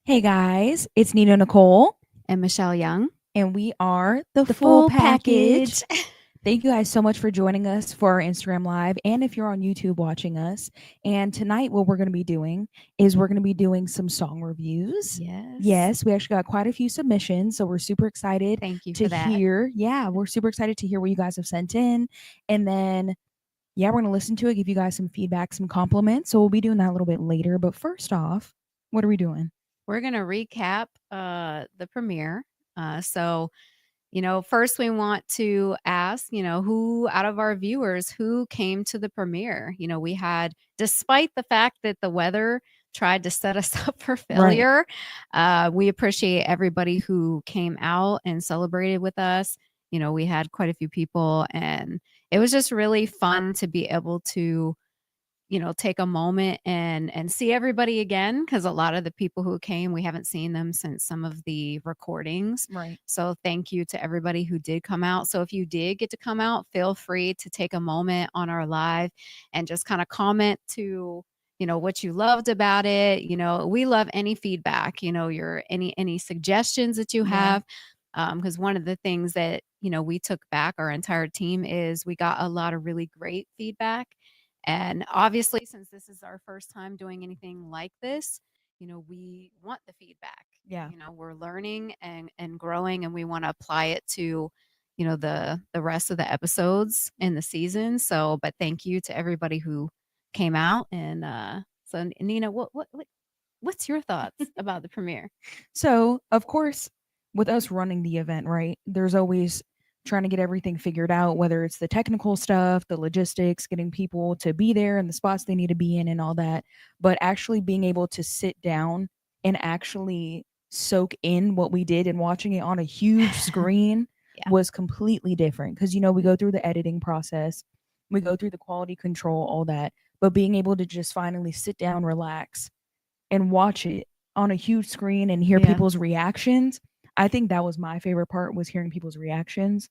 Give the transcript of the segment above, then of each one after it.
Hey guys, it's Nina Nicole, And Michelle Young. and we are the The full full package. package. Thank you guys so much for joining us for our Instagram Live and if you're on YouTube watching us. And tonight, what we're going to be doing is we're going to be doing some song reviews. Yes. Yes, we actually got quite a few submissions, so we're super excited Thank you to for that. hear. Yeah, we're super excited to hear what you guys have sent in. And then, yeah, we're going to listen to it, give you guys some feedback, some compliments. So we'll be doing that a little bit later. But first off, what are we doing? We're going to recap the premiere. So, first we want to ask, who out of our viewers who came to the premiere? We had, despite the fact that the weather tried to set us up for Right. failure, we appreciate everybody who came out and celebrated with us. We had quite a few people, and it was just really fun to be able to take a moment and see everybody again, because a lot of the people who came, we haven't seen them since some of the recordings. Right. So thank you to everybody who did come out. So if you did get to come out, feel free to take a moment on our live and just kind of comment to what you loved about it. We love any feedback, your any suggestions that you Yeah. have, because one of the things that we took back, our entire team, is we got a lot of really great feedback. And obviously, since this is our first time doing anything like this, we want the feedback. Yeah. We're learning and growing, and we want to apply it to, the rest of the episodes in the season. So, but thank you to everybody who came out. And so, Nina, what's your thoughts about the premiere? So, of course, with us running the event, right, there's always trying to get everything figured out, whether it's the technical stuff, the logistics, getting people to be there in the spots they need to be in, and all that. But actually being able to sit down and actually soak in what we did and watching it on a huge screen Yeah. was completely different because, we go through the editing process, we go through the quality control, all that. But being able to just finally sit down, relax, and watch it on a huge screen and hear Yeah. people's reactions. I think that was my favorite part was hearing people's reactions.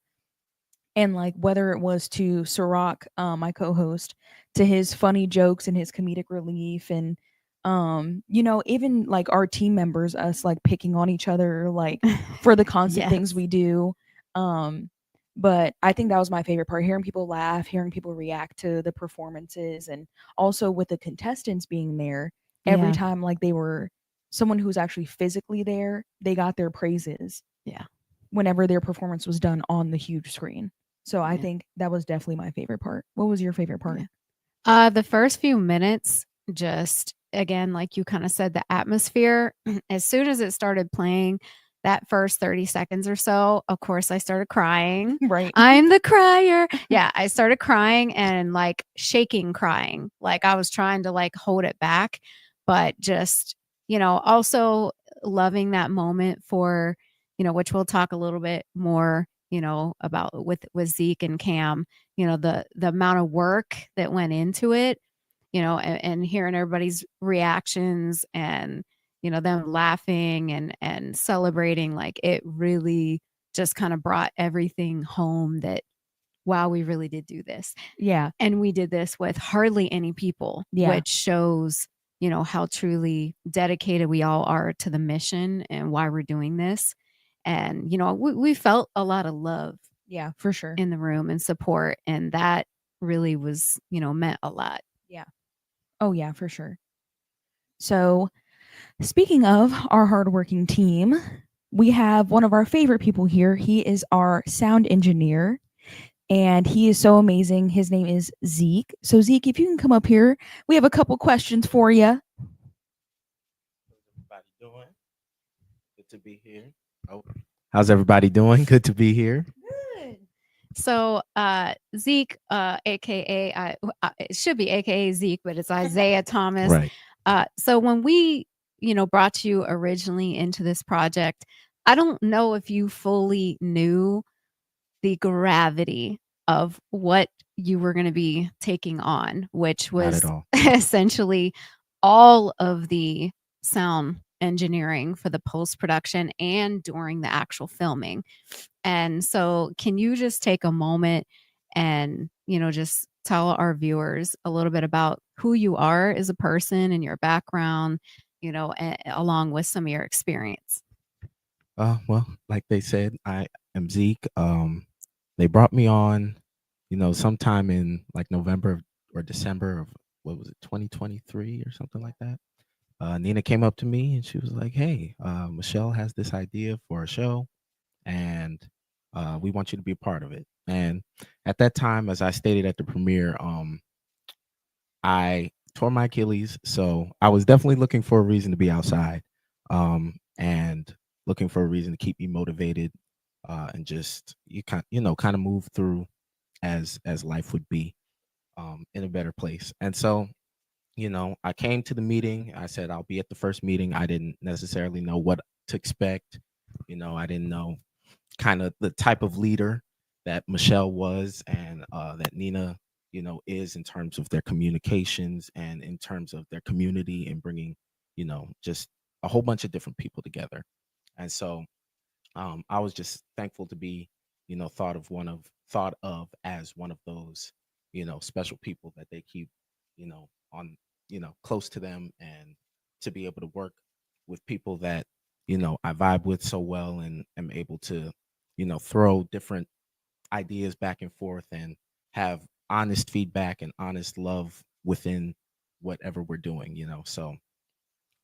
And like whether it was to Sirach, my co-host, to his funny jokes and his comedic relief and even like our team members, us like picking on each other like for the constant things Yes. we do. Um but I think that was my favorite part, hearing people laugh, hearing people react to the performances, and also with the contestants being there every Yeah. time like they were someone who was actually physically there, they got their praises Yeah. whenever their performance was done on the huge screen. So I Yeah. think that was definitely my favorite part. What was your favorite part? Yeah. The first few minutes, just again, like you kind of said, the atmosphere, as soon as it started playing, that first 30 seconds or so, of course, I started crying. Right. I'm the crier. Yeah, I started crying and like shaking crying. Like I was trying to like hold it back, but just, also loving that moment for, which we'll talk a little bit more, about with Zeke and Cam, the amount of work that went into it, and hearing everybody's reactions and them laughing and celebrating, like it really just kind of brought everything home that wow, we really did do this. Yeah. And we did this with hardly any people, Yeah. which shows how truly dedicated we all are to the mission and why we're doing this. And we felt a lot of love Yeah, for sure. in the room and support, and that really was, meant a lot. Yeah. Oh yeah, for sure. So, speaking of our hardworking team, we have one of our favorite people here. He is our sound engineer and he is so amazing. His name is Zeke. So, Zeke, if you can come up here, we have a couple questions for you. How's everybody doing? Good to be here. Oh, how's everybody doing? Good to be here. Good. So, Zeke, aka it should be aka Zeke, but it's Isaiah Thomas. Right. So when we, brought you originally into this project, I don't know if you fully knew the gravity of what you were going to be taking on, which Not at was all. essentially all of the sound engineering for the post production and during the actual filming. And so, can you just take a moment and, just tell our viewers a little bit about who you are as a person and your background, along with some of your experience? Well, like they said, I am Zeke. They brought me on, sometime in like November or December of what was it, 2023 or something like that. Nina came up to me and she was like, "Hey, Michelle has this idea for a show, and we want you to be a part of it." And at that time, as I stated at the premiere, I tore my Achilles, so I was definitely looking for a reason to be outside, and looking for a reason to keep me motivated, and just kind of move through as life would be, in a better place. And so, I came to the meeting. I said I'll be at the first meeting. I didn't necessarily know what to expect. I didn't know kind of the type of leader that Michelle was, and that Nina, is in terms of their communications and in terms of their community and bringing, just a whole bunch of different people together. And so, I was just thankful to be, thought of as one of those, special people that they keep, on, close to them, and to be able to work with people that, I vibe with so well, and am able to, throw different ideas back and forth, and have honest feedback and honest love within whatever we're doing, So,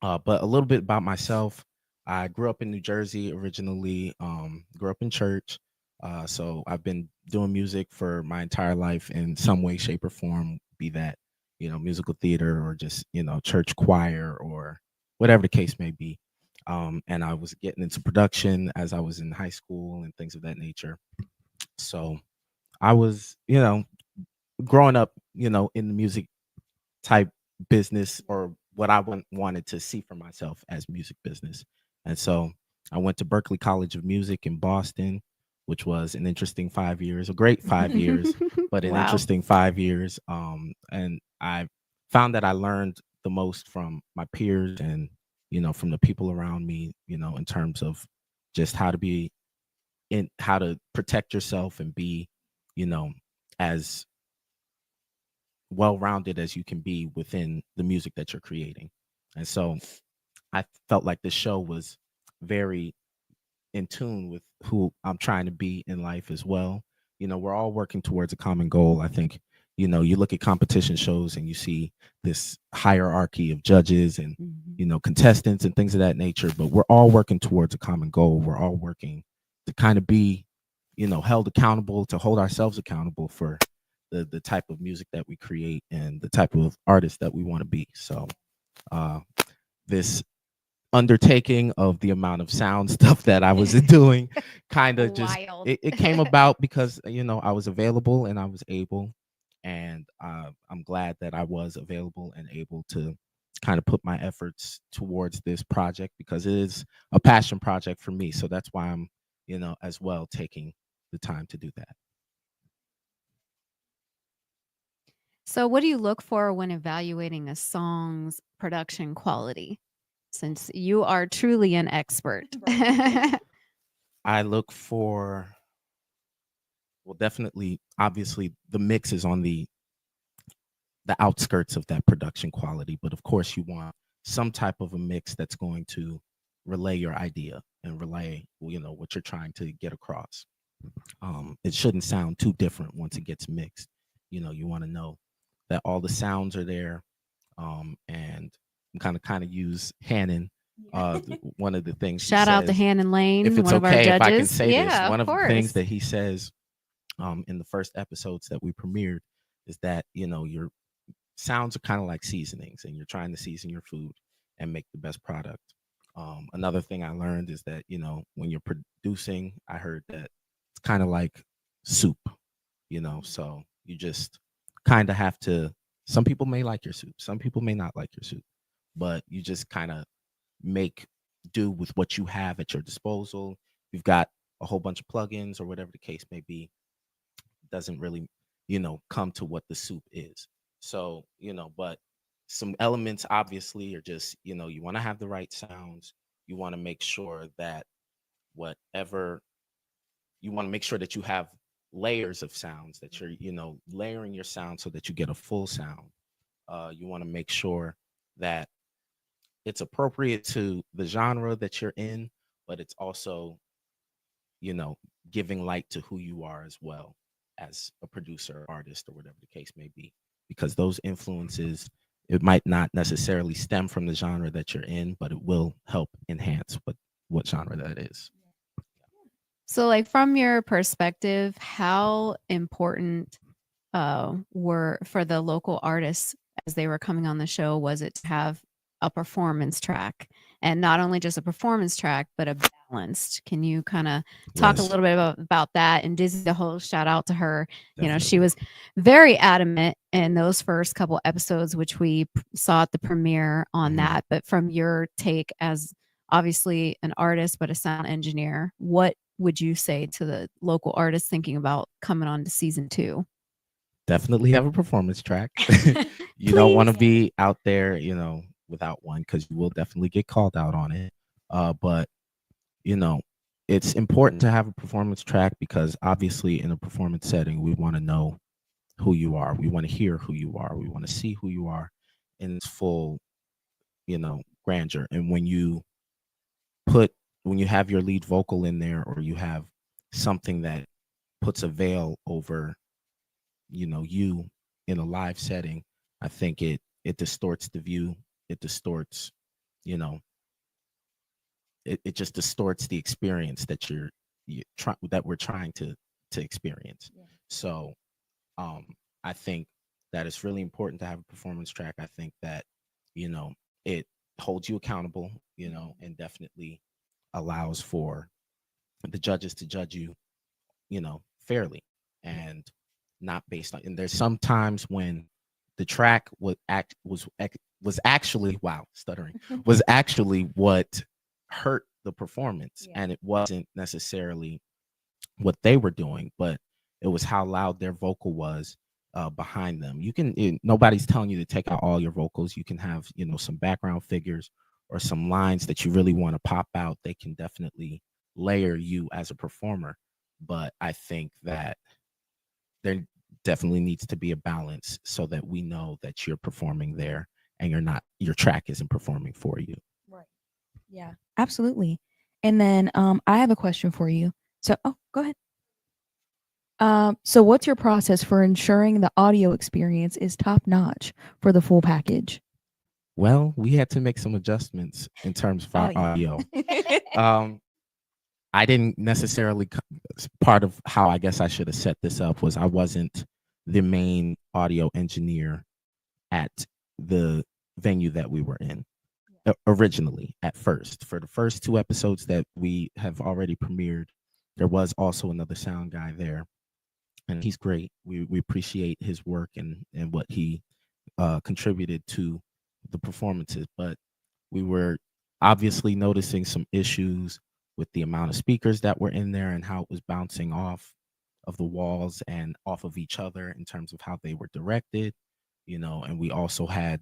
but a little bit about myself. I grew up in New Jersey originally, grew up in church. So I've been doing music for my entire life in some way, shape, or form, be that, musical theater, or just, church choir, or whatever the case may be. And I was getting into production as I was in high school and things of that nature. So I was, growing up, in the music type business, or what I wanted to see for myself as music business. And so I went to Berklee College of Music in Boston, which was an interesting 5 years, a great 5 years, but an Wow. interesting 5 years. And I found that I learned the most from my peers, and, from the people around me, in terms of just how to protect yourself and be, as well-rounded as you can be within the music that you're creating. And so I felt like the show was very in tune with who I'm trying to be in life as well. We're all working towards a common goal. I think, you look at competition shows and you see this hierarchy of judges and, Mhm. contestants and things of that nature, but we're all working towards a common goal. We're all working to kind of be, held accountable, to hold ourselves accountable for the type of music that we create and the type of artist that we want to be. So, uh, this undertaking of the amount of sound stuff that I was doing kind of just Wild. it came about because, I was available and I was able, and I'm glad that I was available and able to kind of put my efforts towards this project, because it is a passion project for me. So that's why I'm, as well, taking the time to do that. So, what do you look for when evaluating a song's production quality? Since you are truly an expert. I look for, well, definitely, obviously, the mix is on the outskirts of that production quality, but of course you want some type of a mix that's going to relay your idea and relay, what you're trying to get across. It shouldn't sound too different once it gets mixed. You want to know that all the sounds are there. And kind of use Hannon. One of the things he Shout out to says, Hannon Lane, if it's one of our okay if I can judges. say this, Yeah, one of of the things course. that he says, in the first episodes that we premiered, is that, your sounds are kind of like seasonings, and you're trying to season your food and make the best product. Another thing I learned is that, when you're producing, I heard that it's kind of like soup, so you just kind of have to, some people may like your soup, some people may not like your soup, but you just kind of make do with what you have at your disposal. You've got a whole bunch of plugins or whatever the case may be, doesn't really, come to what the soup is. So, but some elements obviously are just, you want to have the right sounds. You want to make sure that whatever you want to make sure that you have layers of sounds, that you're, layering your sound so that you get a full sound. You want to make sure that it's appropriate to the genre that you're in, but it's also, you know, giving light to who you are as well as a producer, artist, or whatever the case may be. Because those influences, it might not necessarily stem from the genre that you're in, but it will help enhance what genre that is. So, like from your perspective, how important were for the local artists as they were coming on the show was it to have a performance track, and not only just a performance track, but a balanced? Can you kind of talk a Yes, little bit about that? And Dizzy, the whole shout out to her. You know, she definitely. was very adamant in those first couple episodes, which we saw at the premiere on Mhm. that. But from your take as obviously an artist, but a sound engineer, what would you say to the local artists thinking about coming on to season 2? Definitely have a performance track. You don't want Please. to be out there, without one, because you will definitely get called out on it. But you know, it's important to have a performance track because obviously in a performance setting, we want to know who you are. We want to hear who you are. We want to see who you are in its full, grandeur. And when you have your lead vocal in there, or you have something that puts a veil over, you in a live setting, I think it distorts the view. It distorts, you know, it just distorts the experience that we're trying to experience. Yeah. So I think that it's really important to have a performance track. I think that, it holds you accountable, and definitely allows for the judges to judge you, fairly, and not based on. And there's some times when the track was actually, wow, stuttering, was actually what hurt the performance, Yeah. and it wasn't necessarily what they were doing, but it was how loud their vocal was behind them. Nobody's telling you to take out all your vocals. You can have, some background figures or some lines that you really want to pop out. They can definitely layer you as a performer. But I think that there definitely needs to be a balance so that we know that you're performing there and your track isn't performing for you. Right. Yeah, absolutely. And then I have a question for you. So, go ahead. So what's your process for ensuring the audio experience is top notch for the full package? Well, we had to make some adjustments in terms of our Oh, yeah. audio. um, I didn't necessarily part of how I guess I should have set this up was I wasn't the main audio engineer at the venue that we were in originally at first. For the first 2 episodes that we have already premiered, there was also another sound guy there, and he's great. We appreciate his work and what he contributed to the performances, but we were obviously noticing some issues with the amount of speakers that were in there and how it was bouncing off of the walls and off of each other in terms of how they were directed, and we also had,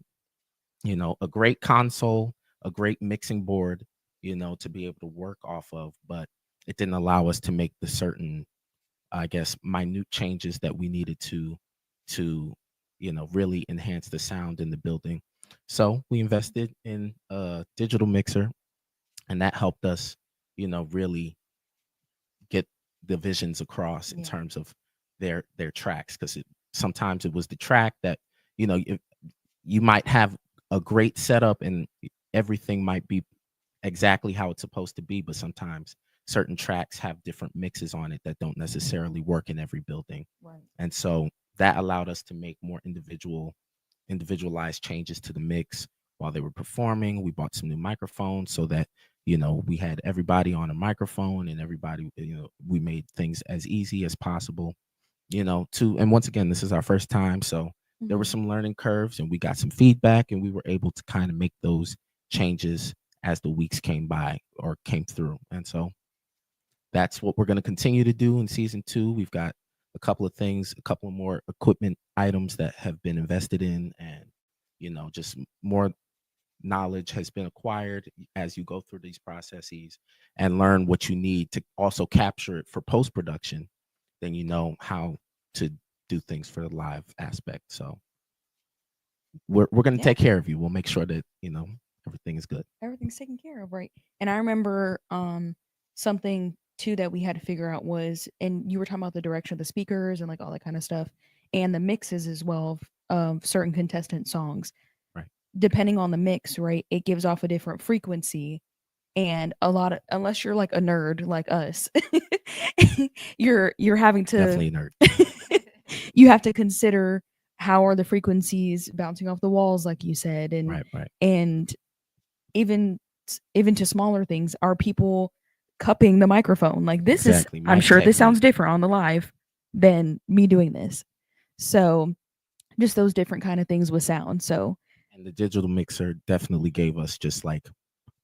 a great console, a great mixing board, to be able to work off of, but it didn't allow us to make the certain, I guess, minute changes that we needed to really enhance the sound in the building. So we invested in a digital mixer, and that helped us, really get the visions across in Yeah. terms of their tracks, because sometimes it was the track that, you might have a great setup and everything might be exactly how it's supposed to be, but sometimes certain tracks have different mixes on it that don't necessarily work in every building. Right. And so that allowed us to make more individualized changes to the mix while they were performing. We bought some new microphones so that, we had everybody on a microphone, and everybody, we made things as easy as possible, and once again, this is our first time. So there were Mhm. some learning curves, and we got some feedback, and we were able to kind of make those changes as the weeks came by or came through. And so that's what we're going to continue to do in season 2. We've got a couple of things, a couple of more equipment items that have been invested in, and just more knowledge has been acquired as you go through these processes and learn what you need to also capture it for post production. Then you know how to do things for the live aspect. So we're going to Yeah. take care of you. We'll make sure that everything is good. Everything's taken care of, right? And I remember something too that we had to figure out was, and you were talking about the direction of the speakers and like all that kind of stuff, and the mixes as well of certain contestant songs. Right. Depending on the mix, right, it gives off a different frequency. And a lot of, unless you're like a nerd like us, you're having to Definitely a nerd. you have to consider how are the frequencies bouncing off the walls, like you said, and Right, right. and even even to smaller things, are people cupping the microphone? Like this Exactly, is, I'm mic sure this sounds technique. different on the live than me doing this. So just those different kind of things with sound. So And the digital mixer definitely gave us just like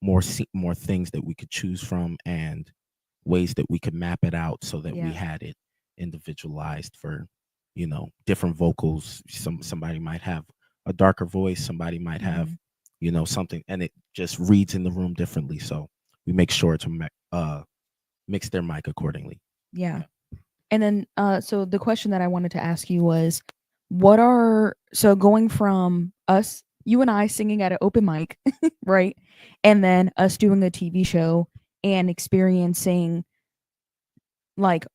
more things that we could choose from and ways that we could map it out so that we yeah, had it individualized for, different vocals. Somebody might have a darker voice, somebody might have, mhm, something, and it just reads in the room differently. So we make sure to mix their mic accordingly. yeah. And then so the question that I wanted to ask you was, what are, so going from us, you and I singing at an open mic, right? And then us doing a TV show and experiencing, like,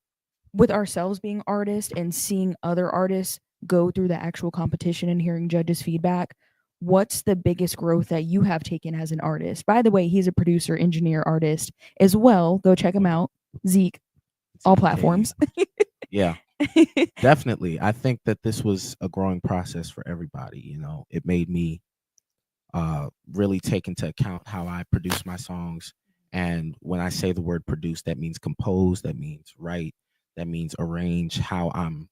with ourselves being artists and seeing other artists go through the actual competition and hearing judges' feedback, what's the biggest growth that you have taken as an artist? By the way, he's a producer, engineer, artist as well. Go check him Oh, yeah. out. Zeke, all ZK. platforms. Yeah, definitely. I think that this was a growing process for everybody. It made me really take into account how I produce my songs. And when I say the word produce, that means compose, that means write, that means arrange, how I'm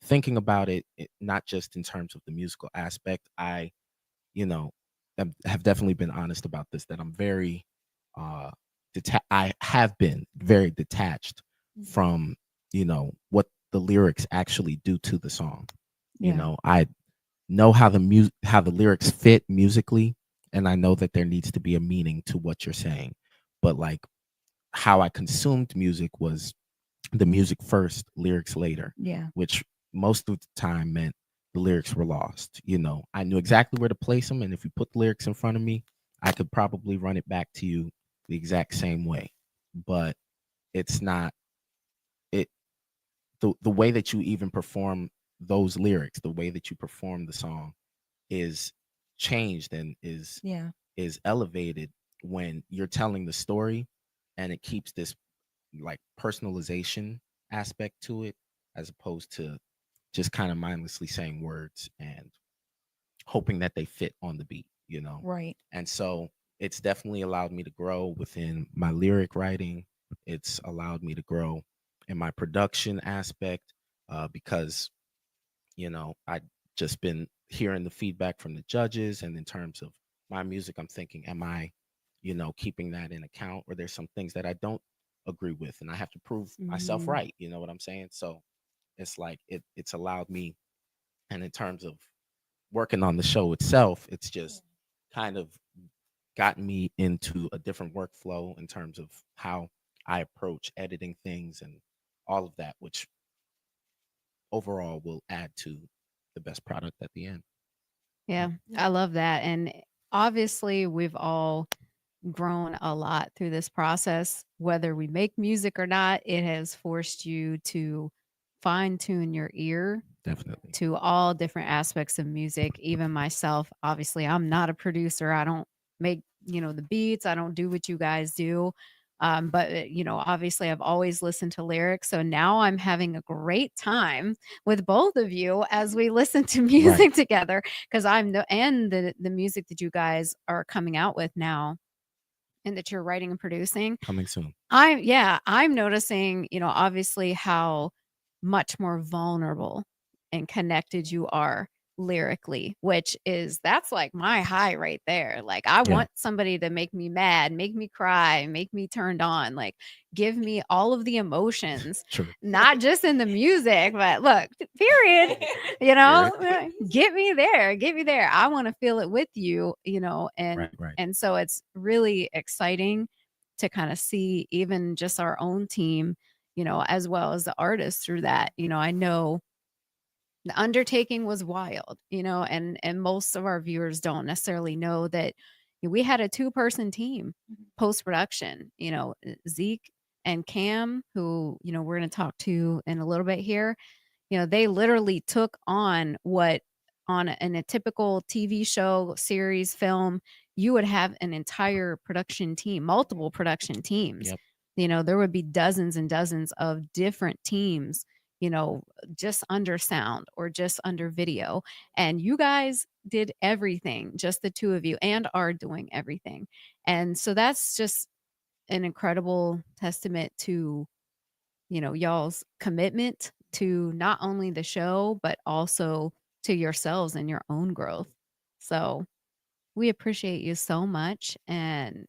thinking about it, not just in terms of the musical aspect. I, you know, have definitely been honest about this, that I'm very, uh, I have been very detached from, what the lyrics actually do to the song. Yeah. I know how the lyrics fit musically, and I know that there needs to be a meaning to what you're saying. But like how I consumed music was the music first, lyrics later, Yeah. which most of the time meant the lyrics were lost. I knew exactly where to place them, and if you put the lyrics in front of me, I could probably run it back to you the exact same way. But it's not it the way that you even perform those lyrics, the way that you perform the song is changed and Yeah. is elevated when you're telling the story, and it keeps this like personalization aspect to it, as opposed to just kind of mindlessly saying words and hoping that they fit on the beat. Right. And so it's definitely allowed me to grow within my lyric writing. It's allowed me to grow in my production aspect, because I just been hearing the feedback from the judges, and in terms of my music, I'm thinking, am I, keeping that in account, or there's some things that I don't agree with, and I have to prove myself Mhm. right. You know what I'm saying? So it's like it's allowed me, and in terms of working on the show itself, it's just kind of gotten me into a different workflow in terms of how I approach editing things and all of that, which overall will add to the best product at the end. Yeah, I love that. And obviously, we've all grown a lot through this process. Whether we make music or not, it has forced you to fine tune your ear Definitely. to all different aspects of music. Even myself, obviously, I'm not a producer. I don't make, the beats. I don't do what you guys do. But obviously, I've always listened to lyrics. So now I'm having a great time with both of you as we listen to Right. music together, because and the music that you guys are coming out with now and that you're writing and producing. Coming soon. I'm noticing, obviously how much more vulnerable and connected you are lyrically, that's like my high right there. Like I Yeah. want somebody to make me mad, make me cry, make me turned on, like give me all of the emotions, True. not just in the music, but look, period, get me there, get me there. I want to feel it with you, Right. Right. and so it's really exciting to kind of see even just our own team, as well as the artists through that. I know the undertaking was wild, and most of our viewers don't necessarily know that, we had a 2-person team Mhm. post production. Zeke and Cam, who we're going to talk to in a little bit here. They literally took on what in a typical TV show, series, film, you would have an entire production team, multiple production teams. Yep. There would be dozens and dozens of different teams, just under sound or just under video. And you guys did everything, just the two of you, and are doing everything. And so that's just an incredible testament to y'all's commitment to not only the show, but also to yourselves and your own growth. So we appreciate you so much. And,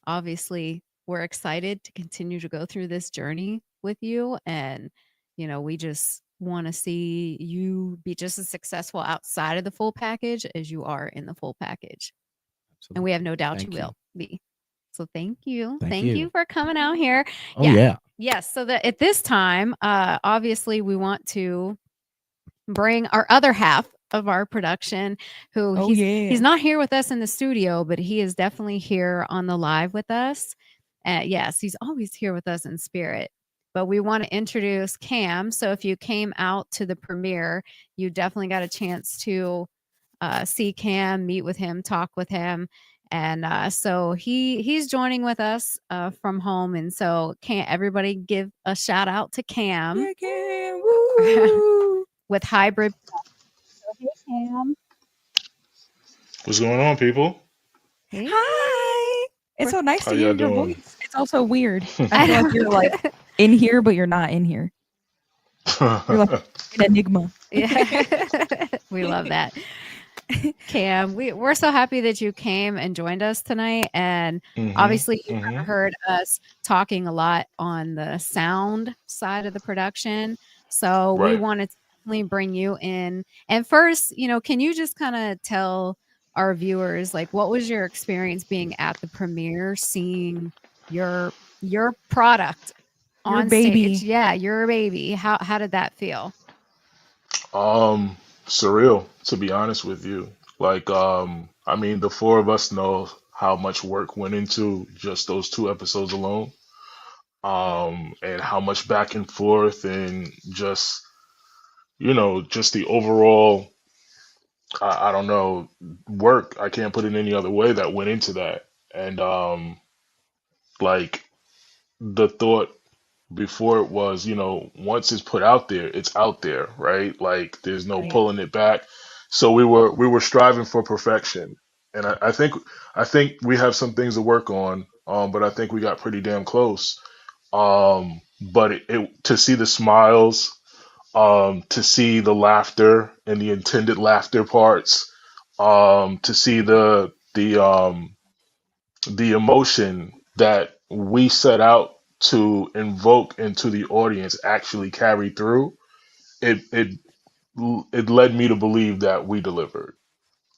obviously, we're excited to continue to go through this journey with you. And, we just want to see you be just as successful outside of the full package as you are in the full package. And we have no doubt Thank you will be. So thank you. Thank Thank you you. for coming out here. Oh Yeah. yeah. Yes. So that at this time, obviously, we want to bring our other half of our production, who Oh he's yeah. not here with us in the studio, but he is definitely here on the live with us. Yes, he's always here with us in spirit. But we want to introduce Cam. So if you came out to the premiere, you definitely got a chance to see Cam, meet with him, talk with him. And so he's joining with us from home. And so can't everybody give a shout out to Cam Yeah, Cam. Woo. with Hybrid. So, hey, Cam. What's going on, people? Hey. Hi. It's so nice How to hear y'all your doing? voice. It's also weird. I I feel like know. you're like in here, but you're not in here. You're like an enigma. Yeah. We love that. Cam, we're so happy that you came and joined us tonight. And obviously, you kind of heard us talking a lot on the sound side of the production. So we Right. wanted to definitely bring you in. And first, can you just kind of tell our viewers, like, what was your experience being at the premiere, seeing your product Your on baby. stage? Yeah, your baby. How did that feel? Surreal, to be honest with you. Like, I mean, the four of us know how much work went into just those 2 episodes alone. And how much back and forth and just, just the overall, I don't know, work. I can't put it any other way that went into that. And like the thought before it was, once it's put out there, it's out there, right? Like there's no Right. pulling it back. So we were striving for perfection, and I think we have some things to work on. But I think we got pretty damn close. But to see the smiles, to see the laughter and the intended laughter parts, to see the emotion that we set out to invoke into the audience actually carried through, it led me to believe that we delivered.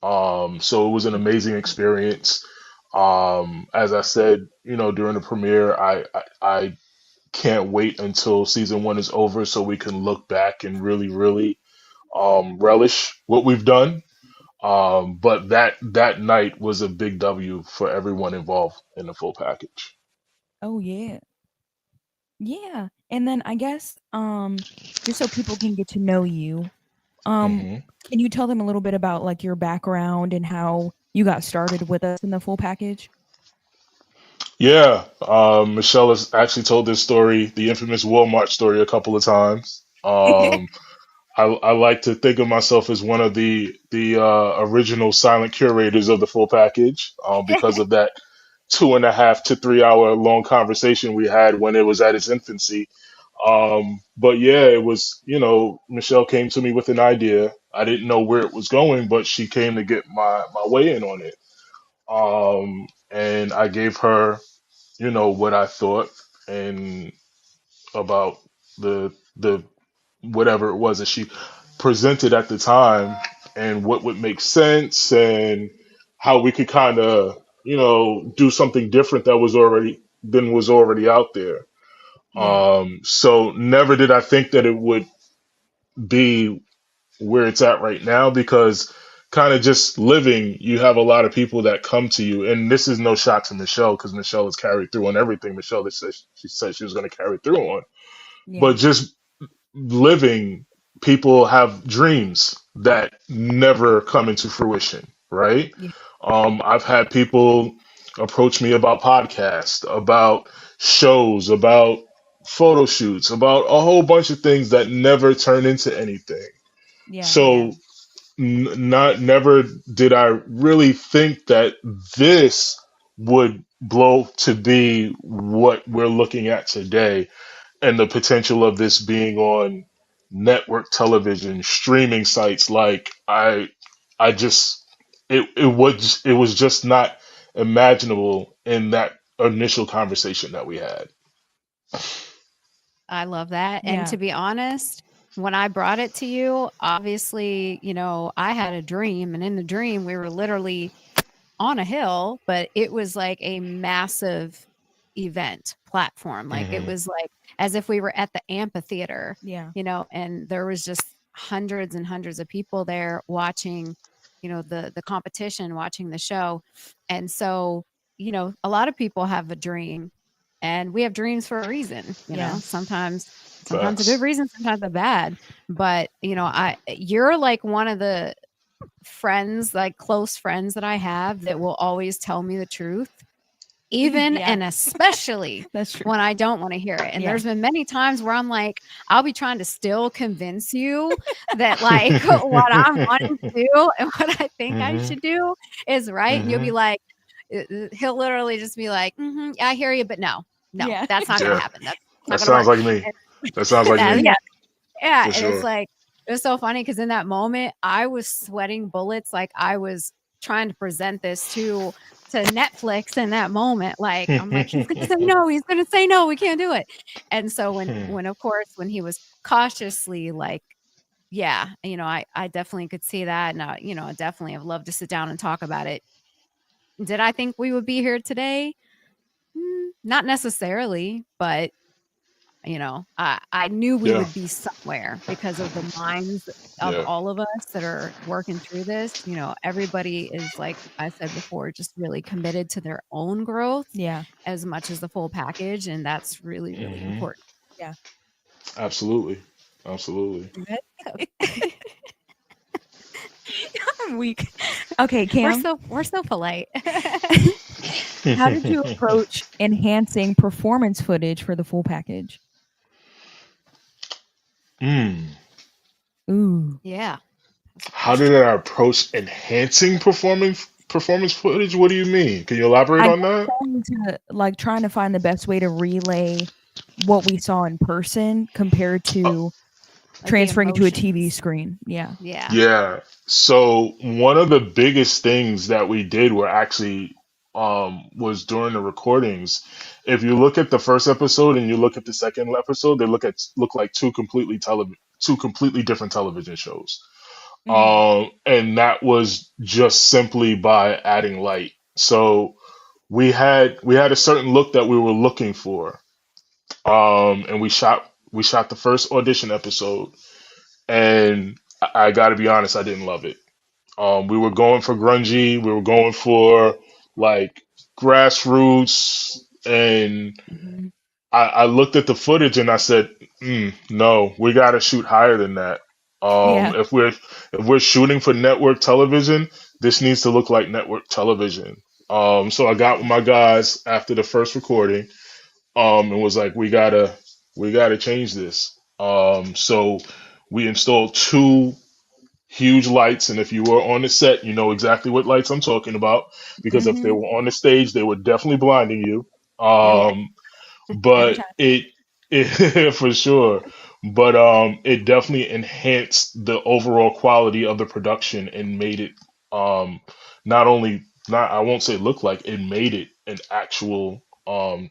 So it was an amazing experience. As I said, during the premiere, I can't wait until season one is over so we can look back and really, really relish what we've done. But that night was a big W for everyone involved in the full package. Oh yeah. Yeah. And then I guess just so people can get to know you, hmm can you tell them a little bit about like your background and how you got started with us in the full package? Yeah, Michelle has actually told this story, the infamous Walmart story, a couple of times. I like to think of myself as one of the original silent curators of the full package, because of that 2.5 to 3 hour long conversation we had when it was at its infancy. But yeah, it was, Michelle came to me with an idea. I didn't know where it was going, but she came to get my weigh in on it. And I gave her, what I thought and about the whatever it was that she presented at the time and what would make sense and how we could kind of, do something different that was already out there. Yeah. So never did I think that it would be where it's at right now because kind of just living, you have a lot of people that come to you, and this is no shot to Michelle because Michelle has carried through on everything Michelle she said she was going to carry through on. Yeah. But just living, people have dreams that never come into fruition, right? Yeah. I've had people approach me about podcasts, about shows, about photo shoots, about a whole bunch of things that never turn into anything. Yeah. So not never did I really think that this would blow to be what we're looking at today, and the potential of this being on network television, streaming sites. Like I just it was just not imaginable in that initial conversation that we had. I love that. And Yeah. to be honest, when I brought it to you, obviously, I had a dream, and in the dream, we were literally on a hill, but it was like a massive event platform. Like it Hmm. was like as if we were at the amphitheater, Yeah. and there was just hundreds and hundreds of people there watching, the competition, watching the show. And so, a lot of people have a dream, and we have dreams for a reason, Yeah. sometimes a good Facts. reason, sometimes a bad. But, you're like one of the friends, like close friends that I have that will always tell me the truth, even Yeah. and especially That's true. when I don't want to hear it. And Yeah. there's been many times where I'm like, I'll be trying to still convince you that like what I'm wanting to do and what I think I Hmm. should do is right. And you'll be Hmm. like, he'll literally just be like, yeah, I hear you, but no, Yeah. that's not going to Yeah, happen. That's that not going to sounds work. like me. That sounds like And, me yeah, yeah. for And it's sure. like, it was so funny because in that moment, I was sweating bullets. Like I was trying to present this to Netflix in that moment. Like, I'm like, he's gonna say no, he's gonna say no, we can't do it. And so when of course when he was cautiously like, yeah, I definitely could see that. And I definitely have loved to sit down and talk about it. Did I think we would be here today? Not necessarily, but I knew we Yeah, would be somewhere because of the minds of yeah. all of us that are working through this. Everybody is, like I said before, just really committed to their own growth Yeah. as much as the full package. And that's really, really Hmm. important. Yeah. Absolutely, absolutely. I'm weak. Okay, We're Cam, so we're so polite. how did you approach enhancing performance footage for the full package? Mm. Yeah. Ooh. That's a How question. did I approach enhancing performance footage? What do you mean? Can you elaborate I on guess that? trying to find the best way to relay what we saw in person compared to Like the transferring it to a TV emotions. screen. Yeah. Yeah. Yeah. So one of the biggest things that we did were actually was during the recordings. If you look at the first episode and you look at the second episode, they look like two completely different television shows. Mhm. And that was just simply by adding light. So we had a certain look that we were looking for. And we shot the first audition episode, and I got to be honest, I didn't love it. We were going for grungy, we were going for like grassroots, and Mhm. I looked at the footage and I said, no, we got to shoot higher than that. Yeah. If we're shooting for network television, this needs to look like network television. So I got with my guys after the first recording, and was like, we gotta change this. So we installed two huge lights, and if you were on the set, you know exactly what lights I'm talking about, because if they Mhm. were on the stage, they were definitely blinding you. Yep. Every But time. it for sure. But it definitely enhanced the overall quality of the production and made it not only not I won't say look like, it made it an actual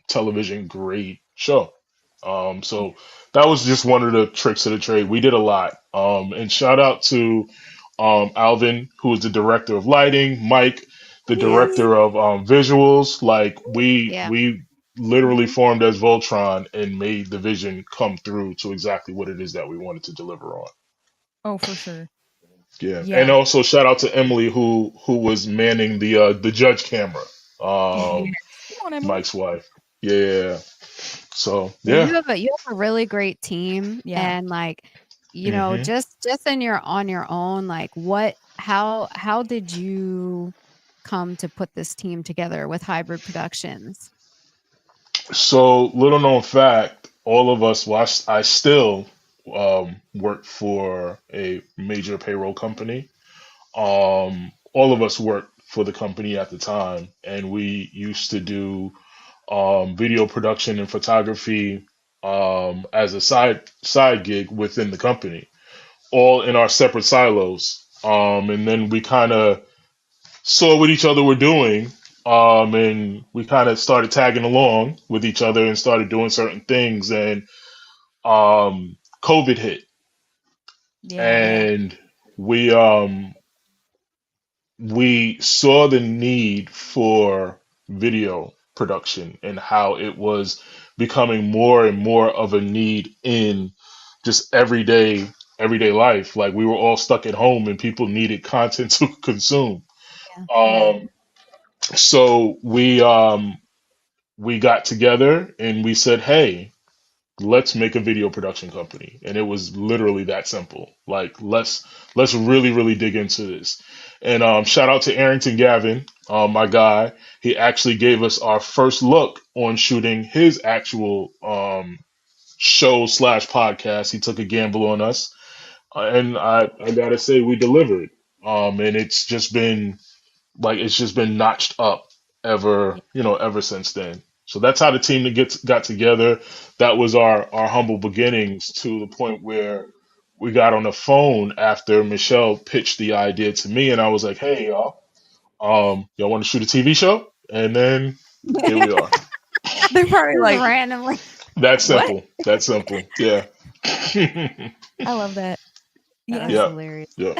television grade show. So that was just one of the tricks of the trade. We did a lot. And shout out to Alvin, who is the director of lighting, Mike, the Yes. director of visuals. Like Yeah. we literally Mhm. formed as Voltron and made the vision come through to exactly what it is that we wanted to deliver on. Oh, for sure. Yeah, and Yeah. also shout out to Emily who was manning the judge camera. Yes. Come on, Emily. Mike's wife. Yeah. So Yeah, yeah. you have a really great team, Yeah. and like, hmm just in your on your own, like what how did you come to put this team together with Hybrid Productions? So little known fact, all of us. Well, I still work for a major payroll company. All of us worked for the company at the time, and we used to do video production and photography as a side gig within the company, all in our separate silos. And then we kind of saw what each other were doing, and we kind of started tagging along with each other and started doing certain things. And COVID hit, Yeah. and we saw the need for video production and how it was becoming more and more of a need in just everyday life. Like we were all stuck at home and people needed content to consume. Yeah. Yeah. Um, so we got together and we said, "Hey, let's make a video production company." And it was literally that simple. Like let's really dig into this. And shout out to Arrington Gavin, my guy. He actually gave us our first look on shooting his actual show slash podcast. He took a gamble on us, and I gotta say we delivered. And it's just been notched up ever since then. So that's how the team got together. That was our humble beginnings to the point where we got on the phone after Michelle pitched the idea to me, and I was like, "Hey, y'all want to shoot a TV show?" And then here we are. They're probably Just like, randomly. That what? simple. That simple. Yeah. I love that. That's Yeah. Yeah. hilarious. Yeah.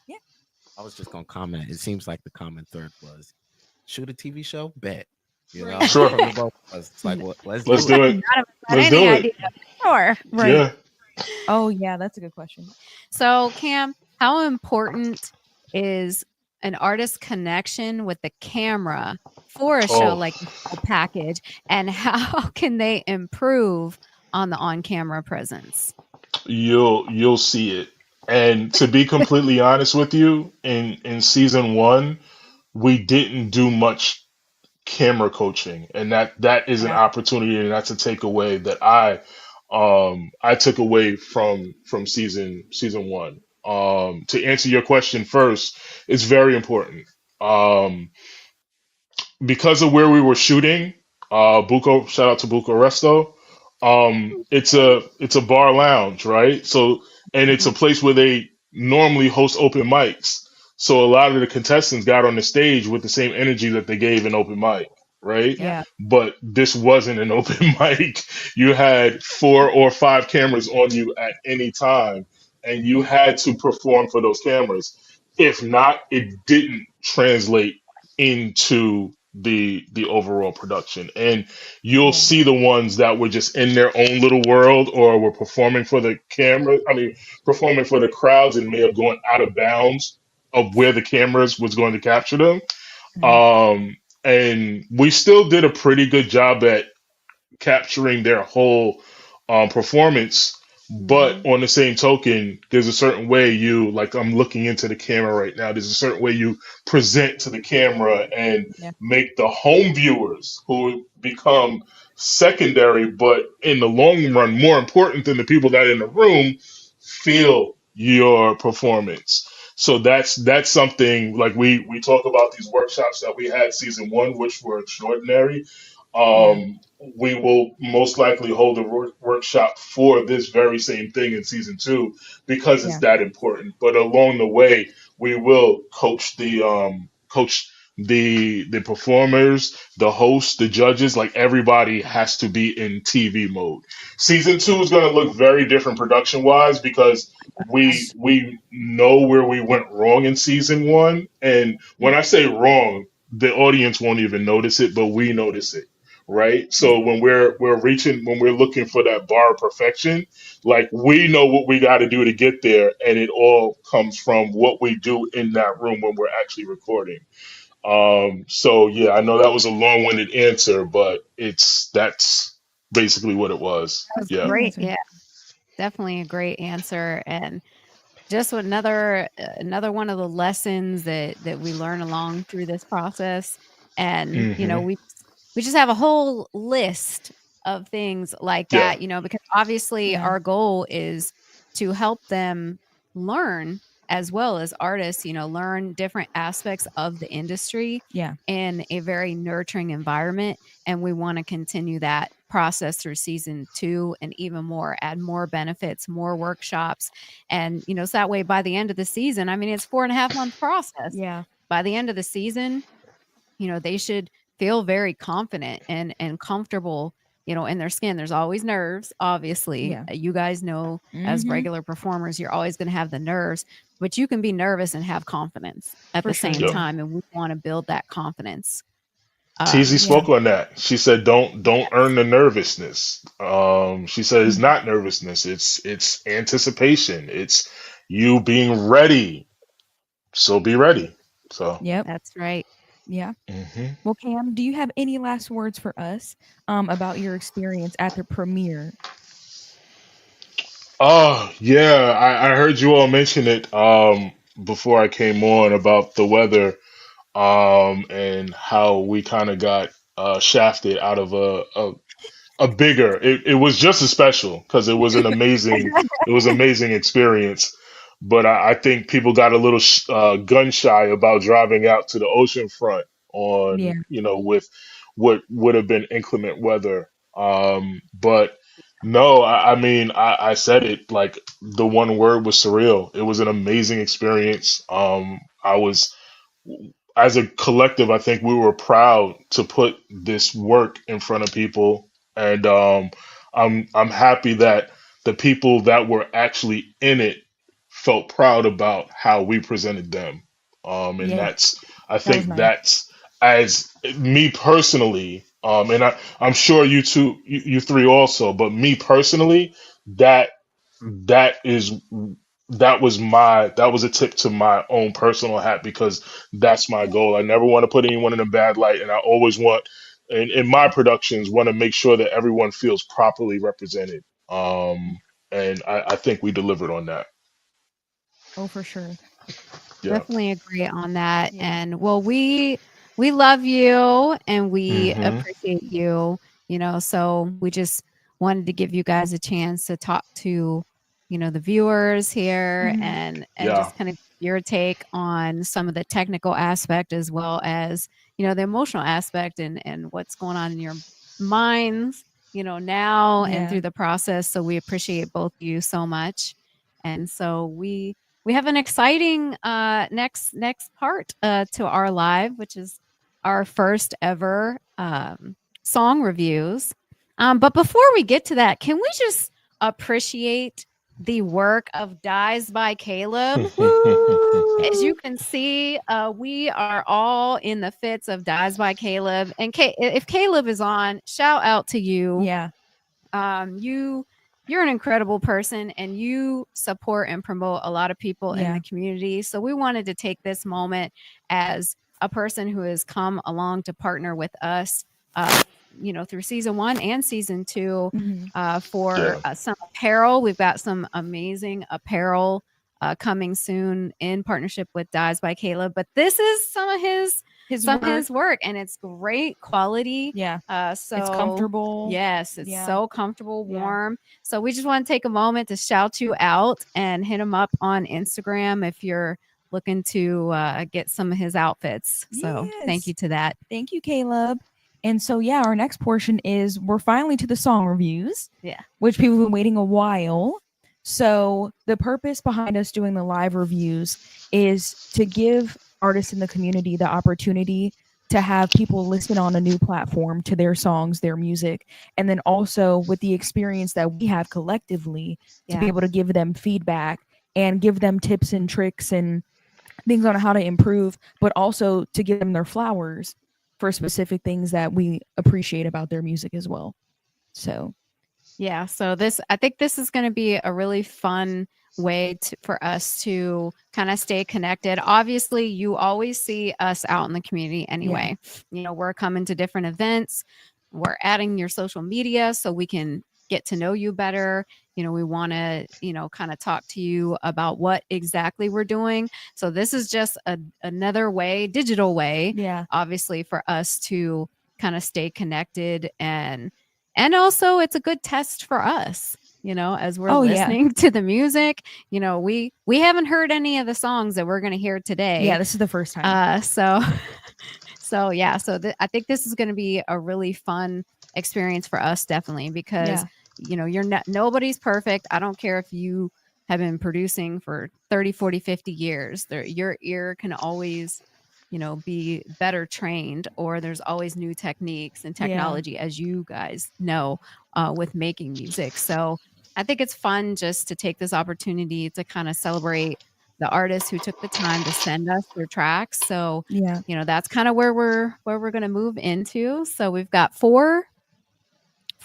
Yeah. I was just gonna comment. It seems like the common thread was shoot a TV show, bet. You know, Right. Sure. from the both of us. It's like, well, let's Let's do do it. it. None of us had Let's any do it. idea. Sure. Right. Yeah. Oh, yeah. That's a good question. So, Cam, how important is an artist's connection with the camera for a show Oh. like a package, and how can they improve on the on-camera presence? You'll see it. And to be completely honest with you, in season one, we didn't do much camera coaching, and that is an Yeah. opportunity, and that's a takeaway that I took away from season one. To answer your question first, it's very important. Because of where we were shooting, Buco, shout out to Buco Resto. It's a bar lounge, right? So, and it's a place where they normally host open mics. So a lot of the contestants got on the stage with the same energy that they gave an open mic, right? Yep. Yeah. But this wasn't an open mic. You had 4 or 5 cameras on you at any time, and you had to perform for those cameras. If not, it didn't translate into the overall production. And you'll Yeah. see the ones that were just in their own little world or were performing for the camera. I mean, performing for the crowds and may have gone out of bounds of where the cameras was going to capture them. Mhm. And we still did a pretty good job at capturing their whole performance. But Mhm. on the same token, there's a certain way you, like, I'm looking into the camera right now. There's a certain way you present to the camera and Yeah. make the home viewers who become secondary, but in the long run, more important than the people that are in the room, feel your performance. So that's something like we talk about these workshops that we had season one, which were extraordinary. Yeah. We will most likely hold a workshop for this very same thing in season two because it's Yeah. that important. But along the way, we will coach the performers, the hosts, the judges. Like everybody has to be in TV mode. Season two is going to look very different production wise because we know where we went wrong in season one. And when I say wrong, the audience won't even notice it, but we notice it. right? So when we're looking for that bar of perfection, like we know what we got to do to get there, and it all comes from what we do in that room when we're actually recording. So yeah, I know that was a long-winded answer, but that's basically what it was. That was Yeah. Good great. answer. Yeah, definitely a great answer. And just another one of the lessons that we learn along through this process. And Hmm. we just have a whole list of things like Yeah. that, because obviously Yeah. our goal is to help them learn, as well as artists, learn different aspects of the industry Yeah. in a very nurturing environment. And we want to continue that process through season 2 and even more, add more benefits, more workshops. And, so that way by the end of the season, I mean, it's 4.5 month process. Yeah. By the end of the season, they should feel very confident and comfortable, in their skin. There's always nerves, obviously. Yeah. You guys know, as Hmm. regular performers, you're always going to have the nerves, but you can be nervous and have confidence at For the sure. same Yep. Yeah. time. And we want to build that confidence. TZ Yeah. spoke on that. She said, "Don't earn the nervousness." She said, "It's Mhm. not nervousness. It's anticipation. It's you being ready. So be ready." So. Yep. That's right. Yeah. Hmm. Well, Cam, do you have any last words for us about your experience at the premiere? Oh yeah, I heard you all mention it before I came on about the weather and how we kind of got shafted out of a bigger. It was just as special because it was amazing experience. But I think people got a little gun shy about driving out to the ocean front Yeah. on with what would have been inclement weather. But no, I mean I said it like the one word was surreal. It was an amazing experience. I was as a collective, I think we were proud to put this work in front of people, and I'm happy that the people that were actually in it felt proud about how we presented them. And Yeah. I That was think nice. that's as me personally, and I'm sure you two, you three also, but me personally, that that is that was a tip to my own personal hat because that's my goal. I never want to put anyone in a bad light, and I always want in my productions want to make sure that everyone feels properly represented. And I think we delivered on that. Oh, for sure. Yeah. Definitely agree on that. Yeah. And well, we love you and we Hmm. appreciate you, so we just wanted to give you guys a chance to talk to, the viewers here Mhm. and Yeah. just kind of your take on some of the technical aspect as well as, the emotional aspect and what's going on in your minds, now and Yeah. through the process. So we appreciate both of you so much. And so we have an exciting next part to our live, which is our first ever song reviews. But before we get to that, can we just appreciate the work of Dies by Caleb? As you can see, we are all in the fits of Dies by Caleb. And if Caleb is on, shout out to you. Yeah. You're an incredible person and you support and promote a lot of people in Yeah. the community. So we wanted to take this moment as a person who has come along to partner with us, through season 1 and season 2 Mhm. for Yeah. some apparel. We've got some amazing apparel coming soon in partnership with Dies by Caleb. But this is some of His his work. work, and it's great quality. Yeah. So It's comfortable. yes, it's Yeah. so comfortable, Yeah. warm. So we just want to take a moment to shout you out and hit him up on Instagram if you're looking to get some of his outfits. So thank Yes. you to that. Thank you, Caleb. And so, yeah, our next portion is we're finally to the song reviews. Yeah. Which people have been waiting a while. So, the purpose behind us doing the live reviews is to give artists in the community the opportunity to have people listen on a new platform to their songs, their music, and then also with the experience that we have collectively to be Yeah. able to give them feedback and give them tips and tricks and things on how to improve, but also to give them their flowers for specific things that we appreciate about their music as well. So Yeah. So I think this is going to be a really fun way for us to kind of stay connected. Obviously, you always see us out in the community anyway. We're coming to different events. We're adding your social media so we can get to know you better. We want to, kind of talk to you about what exactly we're doing. So this is just another way, digital way, yeah, obviously, for us to kind of stay connected, and also it's a good test for us, as we're listening to the music. We haven't heard any of the songs that we're going to hear today. yeah, this is the first time. I think this is going to be a really fun experience for us, definitely, because you're not, nobody's perfect. I don't care if you have been producing for 30, 40, 50 years. Your ear can always be better trained, or there's always new techniques and technology, as you guys know, with making music. So I think it's fun just to take this opportunity to kind of celebrate the artists who took the time to send us their tracks. So that's kind of where we're going to move into. So we've got four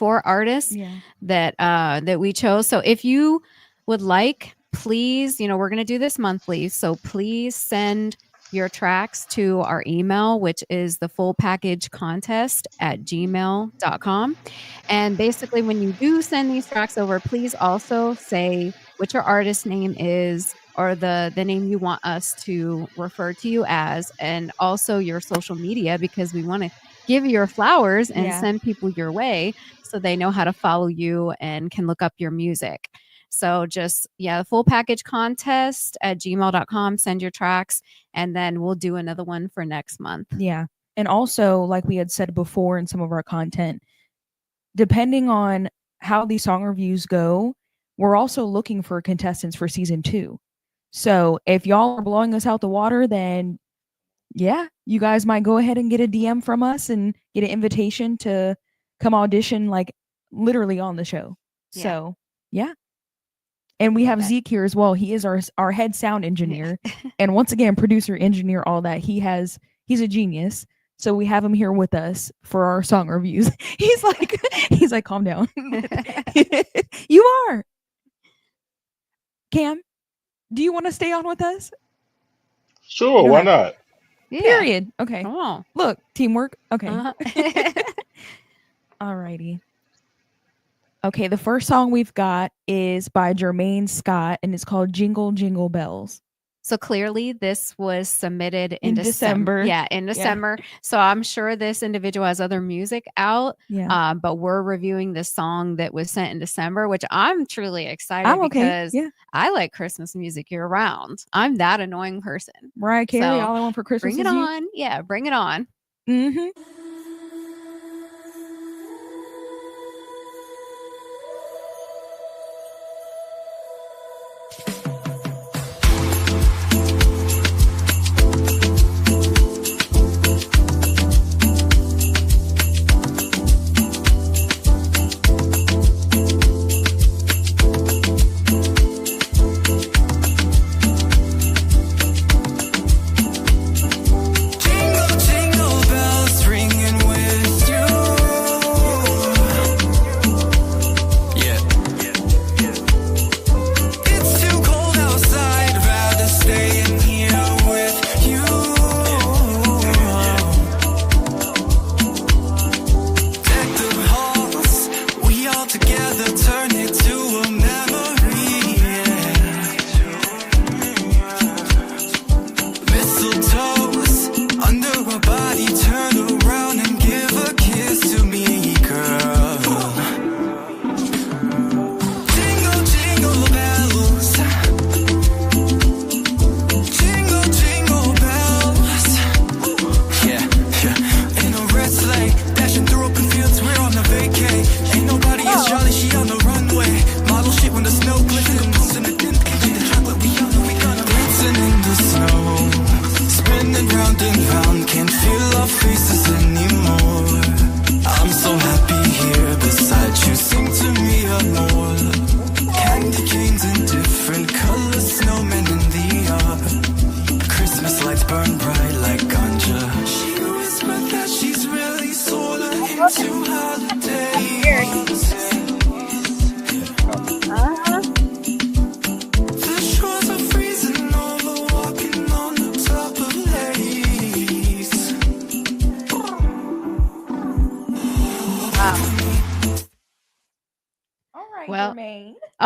artists that we chose. So if you would like, please, we're going to do this monthly, so please send your tracks to our email, which is the fullpackagecontest@gmail.com. And basically, when you do send these tracks over, please also say what your artist name is, or the name you want us to refer to you as, and also your social media, because we want to give you your flowers and send people your way so they know how to follow you and can look up your music. So just, the full package contest@gmail.com, send your tracks, and then we'll do another one for next month. Yeah. And also, like we had said before in some of our content, depending on how these song reviews go, we're also looking for contestants for season 2. So if y'all are blowing us out the water, then you guys might go ahead and get a DM from us and get an invitation to come audition, like literally on the show. So and we have Zeke here as well. He is our head sound engineer, and once again, producer, engineer, all that. He's a genius. So we have him here with us for our song reviews. He's like, calm down. You are. Cam, do you want to stay on with us? Sure, why not? Yeah. Period. Okay. Come on. Look, teamwork. Okay. Uh-huh. Alrighty. Okay, the first song we've got is by Jermaine Scott, and it's called Jingle Jingle Bells. So clearly this was submitted in December. Yeah, in December. So I'm sure this individual has other music out. Yeah. But we're reviewing this song that was sent in December, which I'm truly excited because I like Christmas music year round. I'm that annoying person. Mariah Carey, All I Want for Christmas Bring it on. Yeah, bring it on. Mm-hmm. Jingle, jingle bells ring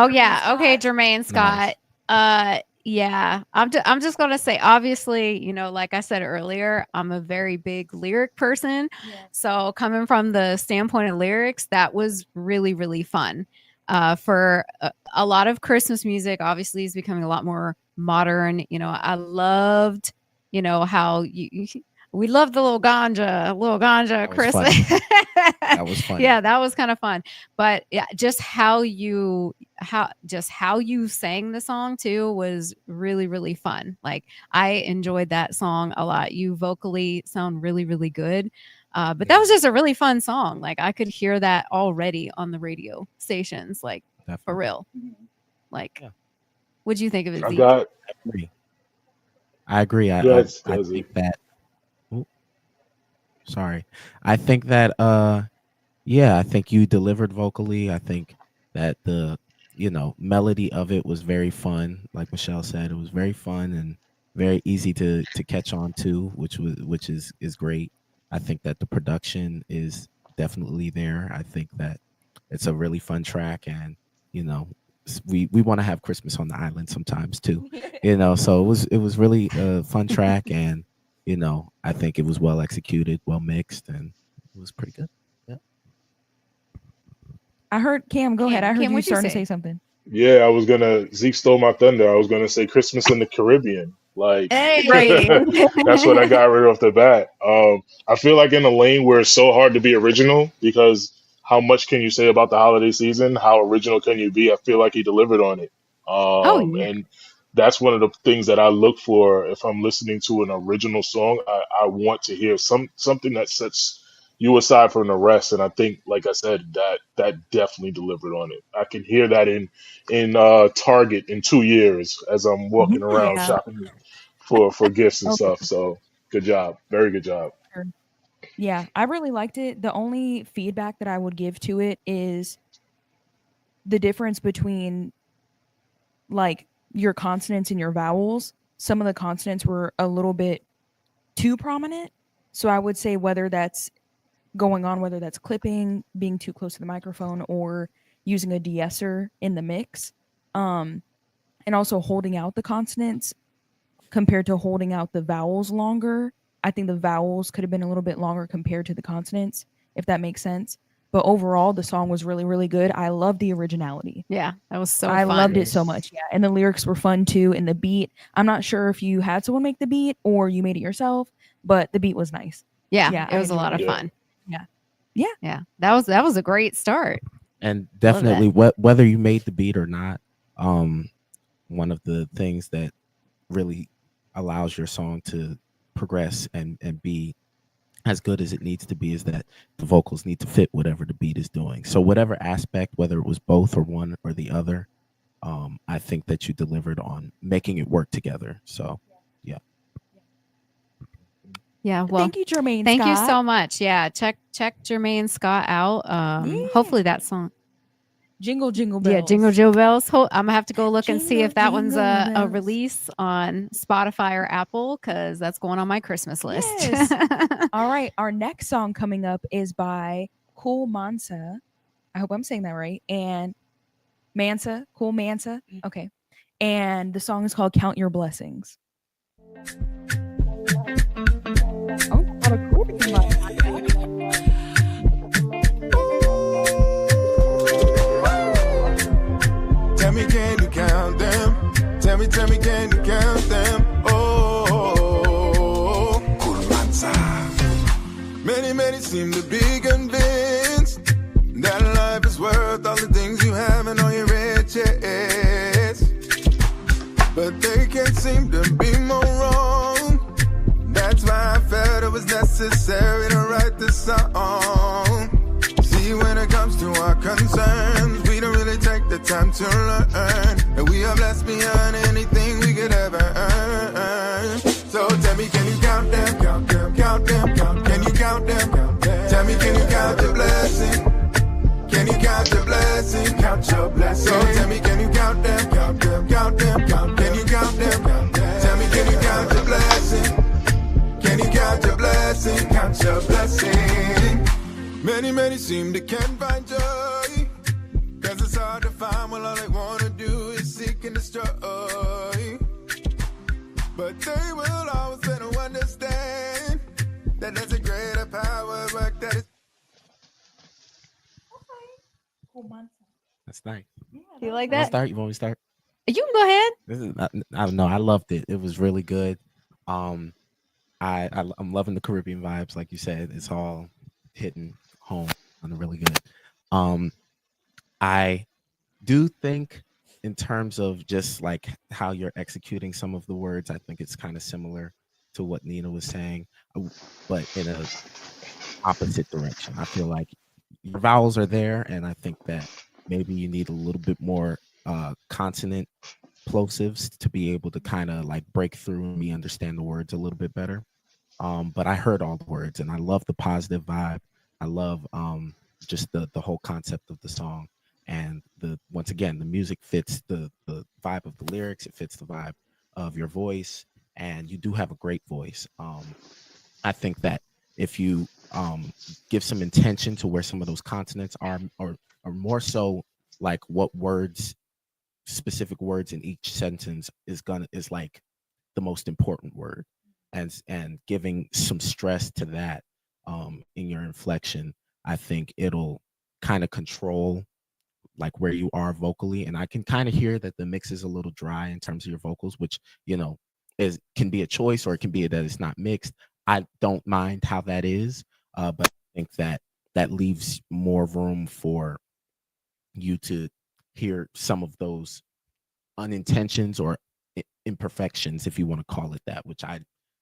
Oh yeah. Okay, Jermaine Scott. Yeah. I'm just gonna say, obviously, like I said earlier, I'm a very big lyric person. So coming from the standpoint of lyrics, that was really, really fun. For a lot of Christmas music, obviously, is becoming a lot more modern. I loved, how we love the little ganja That was Christmas. That was funny. Yeah, that was kind of fun. But yeah, just how you sang the song too was really, really fun. Like, I enjoyed that song a lot. You vocally sound really, really good. But that was just a really fun song. Like, I could hear that already on the radio stations, like, for Definitely. real. Like, Yeah. what'd you think of it, I Zeke? got I agree. I Yes, I Desi. think that. Oop, sorry. I think that. Yeah, I think you delivered vocally. I think that the melody of it was very fun. Like Michelle said, it was very fun and very easy to catch on to, which is great. I think that the production is definitely there. I think that it's a really fun track, and we want to have Christmas on the island sometimes too. So it was really a fun track, and I think it was well executed, well mixed, and it was pretty good. Yeah. I heard Cam. Go ahead. I heard Cam, you what'd you starting to say? say something. Yeah, Zeke stole my thunder. I was gonna say Christmas in the Caribbean. Like Hey, that's what I got right off the bat. I feel like in a lane where it's so hard to be original because how much can you say about the holiday season? How original can you be? I feel like he delivered on it. Oh yeah. And that's one of the things that I look for if I'm listening to an original song. I want to hear something that sets you aside from the rest. And I think, like I said, that definitely delivered on it. I can hear that in Target in 2 years as I'm walking around Yeah. shopping for gifts and Okay. stuff. So good job, very good job. Yeah, I really liked it. The only feedback that I would give to it is the difference between like your consonants and your vowels. Some of the consonants were a little bit too prominent. So I would say whether that's clipping, being too close to the microphone, or using a de-esser in the mix. And also holding out the consonants compared to holding out the vowels longer. I think the vowels could have been a little bit longer compared to the consonants, if that makes sense. But overall, the song was really, really good. I love the originality. Yeah, that was so I fun. loved it so much. Yeah. And the lyrics were fun too. And the beat, I'm not sure if you had someone make the beat or you made it yourself, but the beat was nice. Yeah, Yeah, it was a I lot of enjoyed it. fun. Yeah. Yeah. That was a great start. And definitely whether you made the beat or not, one of the things that really allows your song to progress and be as good as it needs to be is that the vocals need to fit whatever the beat is doing. So whatever aspect, whether it was both or one or the other, I think that you delivered on making it work together. So yeah. Yeah, well, Thank you, Jermaine. thank you Scott. so much. Yeah, check Jermaine Scott out. Hopefully that song. Jingle, jingle bells. Yeah, Jingle Jill Bells. I'm gonna have to go look and see Jingle, if that one's a jingle bells. release on Spotify or Apple, because that's going on my Christmas list. Yes. All right. Our next song coming up is by Cool Mansa. I hope I'm saying that right. And Cool Mansa. Okay. And the song is called Count Your Blessings. Oh, got a cool thing about it. Tell me, can you count them? Tell me, can you count them? Oh, cool mansa. Many seem to be convinced that life is worth all the things you have and all your riches, but they can't seem to be more wrong. That's why I felt it was necessary to write this song. See, when it comes to our concerns, we don't really take the time to learn, and we are blessed beyond anything we could ever earn. So tell me, can you count them? Count them, count them, count. Can you count them? Count them. Tell me, can you count your blessing? Can you count your blessing? Count your blessing. So tell me, can you count them? Count them, count them, count. Can you count them? Count them. Tell me, can you count your blessing? Can you count your blessing? Count your blessing. Many seem to can't find joy, 'cause it's hard. hard to find when all they wanna do is seek and destroy. But they will always better understand that there's a greater power at work that is. That's nice. You like You want that? to start? You want me to start? You can go ahead. This is I don't know. I loved it. It was really good. I'm loving the Caribbean vibes, like you said. It's all hitting home and really good. I do think in terms of just like how you're executing some of the words, I think it's kind of similar to what Nina was saying, but in a opposite direction. I feel like your vowels are there, and I think that maybe you need a little bit more consonant plosives to be able to kind of like break through and me understand the words a little bit better. But I heard all the words, and I love the positive vibe. I love just the whole concept of the song, and once again the music fits the vibe of the lyrics. It fits the vibe of your voice, and you do have a great voice. I think that if you give some intention to where some of those consonants are, or more so like what words, specific words in each sentence is like the most important word, and giving some stress to that in your inflection, I think it'll kind of control like where you are vocally. And I can kind of hear that the mix is a little dry in terms of your vocals, which can be a choice, or it can be that it's not mixed. I don't mind how that is, but I think that leaves more room for you to hear some of those unintentions or imperfections, if you want to call it that, which I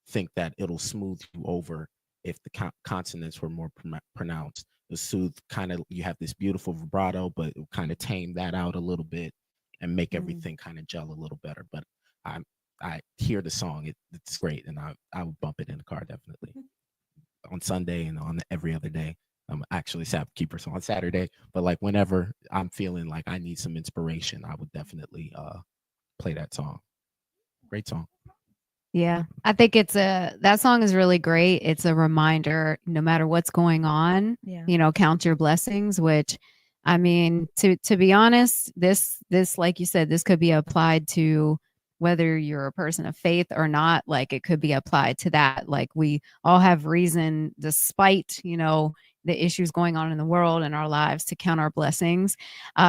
think that it'll smooth you over if the consonants were more pronounced. The soothe kind of, you have this beautiful vibrato, but it'll kind of tame that out a little bit and make everything kind of gel a little better. But I hear the song, it's great, and I would bump it in the car definitely on Sunday and on every other day. I'm actually Sabbath keeper, so on Saturday, but like whenever I'm feeling like I need some inspiration, I would definitely play that song. Great song. Yeah, I think that song is really great. It's a reminder, no matter what's going on, Yeah. Count your blessings, which, I mean, to be honest, this, like you said, this could be applied to whether you're a person of faith or not. Like, it could be applied to that. Like, we all have reason, despite, the issues going on in the world and our lives, to count our blessings.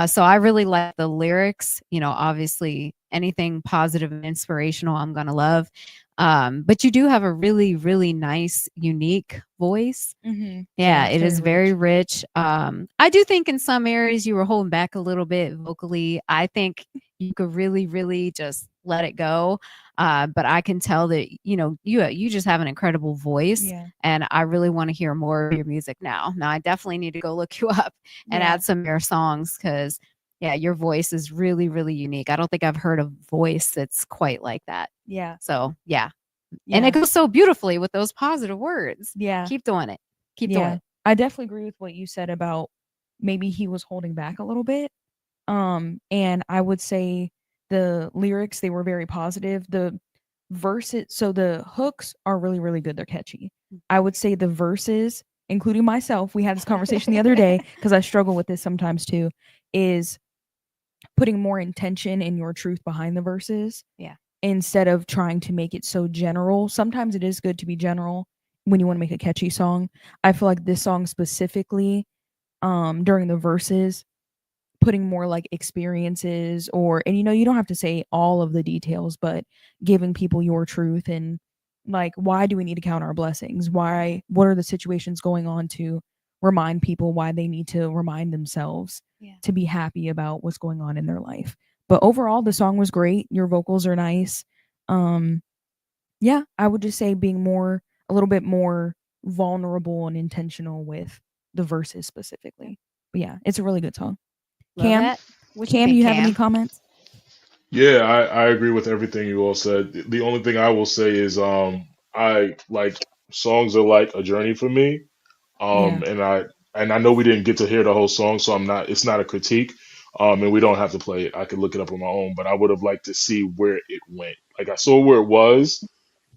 So I really like the lyrics. Obviously anything positive and inspirational I'm gonna love. But you do have a really, really nice, unique voice. Mm-hmm. Yeah, it it's is very very rich. I do think in some areas you were holding back a little bit vocally. I think you could really, really just let it go. But I can tell that you just have an incredible voice, Yeah. and I really want to hear more of your music now. Now I definitely need to go look you up and Yeah. add some of your songs, because your voice is really, really unique. I don't think I've heard a voice that's quite like that. Yeah. So and Yeah. it goes so beautifully with those positive words. Yeah. Keep doing it. Keep doing Yeah. it. I definitely agree with what you said about maybe he was holding back a little bit. And I would say the lyrics, they were very positive. The verses, so the hooks are really, really good. They're catchy. I would say the verses, including myself, we had this conversation the other day because I struggle with this sometimes too, is putting more intention in your truth behind the verses. Yeah. Instead of trying to make it so general. Sometimes it is good to be general when you want to make a catchy song. I feel like this song specifically, during the verses, putting more like experiences, and you don't have to say all of the details, but giving people your truth, and like, why do we need to count our blessings? What are the situations going on to remind people why they need to remind themselves to be happy about what's going on in their life. But overall, the song was great. Your vocals are nice. Yeah, I would just say being a little bit more vulnerable and intentional with the verses specifically. But yeah, it's a really good song. Love Cam? that. What Cam, think, you have any Cam? comments? Yeah, I agree with everything you all said. The only thing I will say is I like songs are like a journey for me. Yeah. And I know we didn't get to hear the whole song, so it's not a critique. And we don't have to play it. I could look it up on my own, but I would have liked to see where it went. Like, I saw where it was,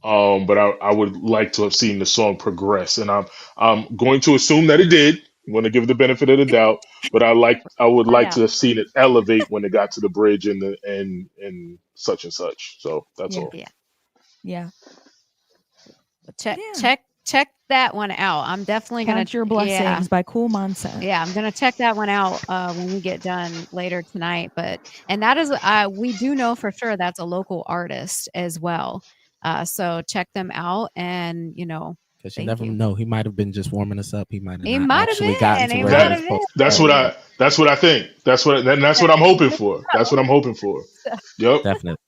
but I would like to have seen the song progress. And I'm going to assume that it did, Want to give the benefit of the doubt, but I would I like know. to have seen it elevate when it got to the bridge and such and such. So that's Yeah. all. Yeah. Check Yeah. check that one out. I'm definitely gonna Count Your Blessings by Cool Monsa. Yeah, I'm gonna check that one out when we get done later tonight. And that is we do know for sure that's a local artist as well. So check them out, and Because you Thank never you. know. He might have been just warming us up. He might have He not might have actually gotten been. to He where might he have was been. supposed to That's go. what I think. That's what I'm hoping for. That's what I'm hoping for. Yep. Definitely.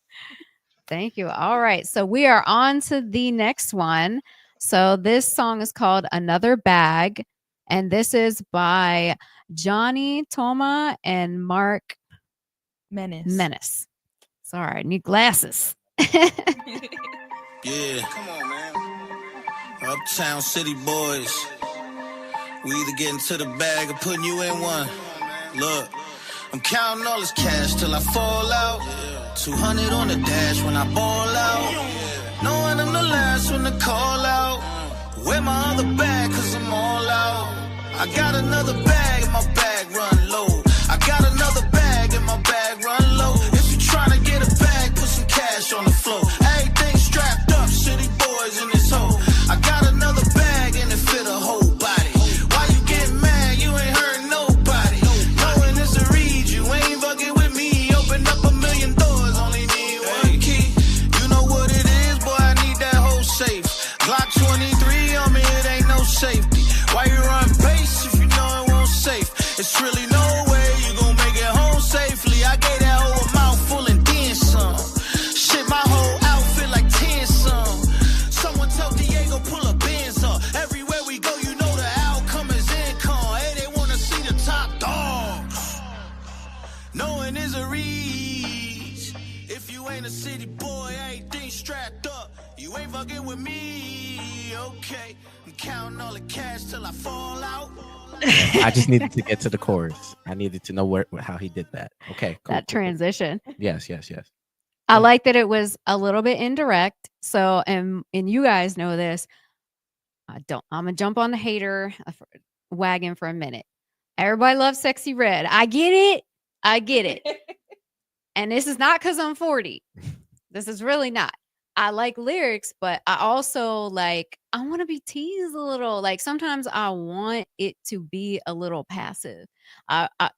Thank you. All right, so we are on to the next one. So this song is called "Another Bag," and this is by Johnny Toma and Mark Menace. Sorry, I need glasses. Yeah. Come on, man. Uptown City boys. We either getting to the bag or putting you in one. Look, I'm counting all this cash till I fall out. 200 on the dash when I ball out. Knowing I'm the last one to call out. Where my other bag, cause I'm all out. I got another bag and my bag run low. I got another bag and my bag run low. If you tryna get a bag, put some cash on the floor. Everything strapped up, city boys in this hole. I got another bag and it fit a whole body. Why you get mad? You ain't hurt nobody. Knowing this a read, you ain't fucking with me. Open up a million doors, only need one key. You know what it is, boy, I need that whole safe. Glock 23 on me, it ain't no safety. Why you run base if you know it won't safe? It's really no way you gon' make it home safely. I gave that whole mouthful and then some. Shit, my whole outfit like 10 some. Someone tell Diego pull a Benz up. Everywhere we go, you know the outcome is income. Hey, they wanna see the top dogs. Knowing is a reach. If you ain't a city boy, everything strapped up. You ain't fucking with me, okay? I'm counting all the cash till I fall out. I just needed to get to the chorus. I needed to know how he did that. Okay. Cool, That cool, cool. transition. Yes. I like that it was a little bit indirect. So, and you guys know this. I'm gonna jump on the hater wagon for a minute. Everybody loves Sexy Red. I get it. And this is not because I'm 40. This is really not. I like lyrics, but I also I want to be teased a little. Like sometimes I want it to be a little passive.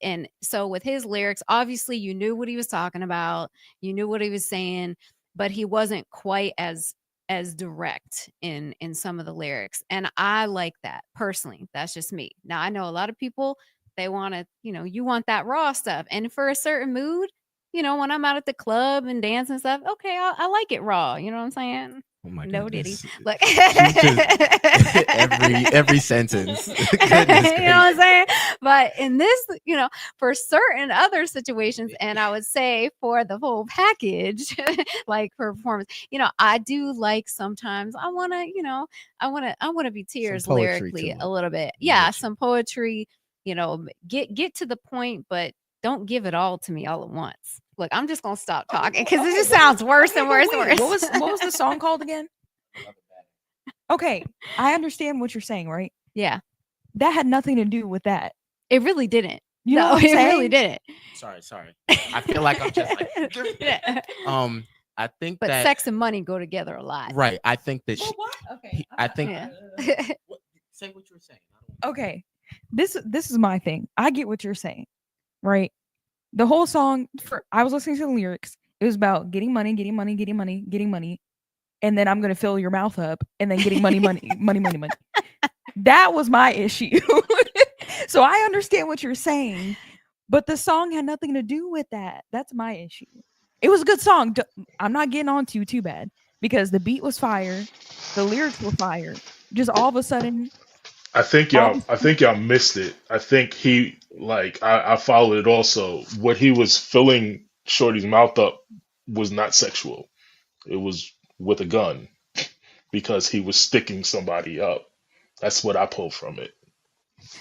And so with his lyrics, obviously you knew what he was talking about, you knew what he was saying, but he wasn't quite as direct in some of the lyrics. And I like that personally. That's just me. Now I know a lot of people, they want to, you want that raw stuff. And for a certain mood, when I'm out at the club and dance and stuff, okay, I like it raw. You know what I'm saying? Oh my No Diddy. goodness. Like every sentence. you know what I'm saying? But in this, for certain other situations, and I would say for the whole package, like for performance, I do like sometimes I want to be tears poetry lyrically to a it. little bit. I'm Yeah, with you. some poetry, get to the point, but don't give it all to me all at once. Look, I'm just gonna stop talking because it just sounds worse and worse and Wait, worse. what was the song called again? Okay, I understand what you're saying, right? Yeah, That had nothing to do with that. it really didn't. You know No, what I'm it really saying? didn't. Sorry. I feel like I'm just like Yeah. I think But that sex and money go together a lot. right. I think that Okay. I think Yeah. say what you were saying. Okay. This is my thing. I get what you're saying, right? The whole song, I was listening to the lyrics. It was about getting money, and then I'm gonna fill your mouth up, and then getting money. That was my issue. So I understand what you're saying, but the song had nothing to do with that. That's my issue. It was a good song. I'm not getting on to you too bad because the beat was fire, the lyrics were fire. Just all of a sudden, I think y'all missed it. I think I followed it also. What he was filling Shorty's mouth up was not sexual. It was with a gun because he was sticking somebody up. That's what I pulled from it.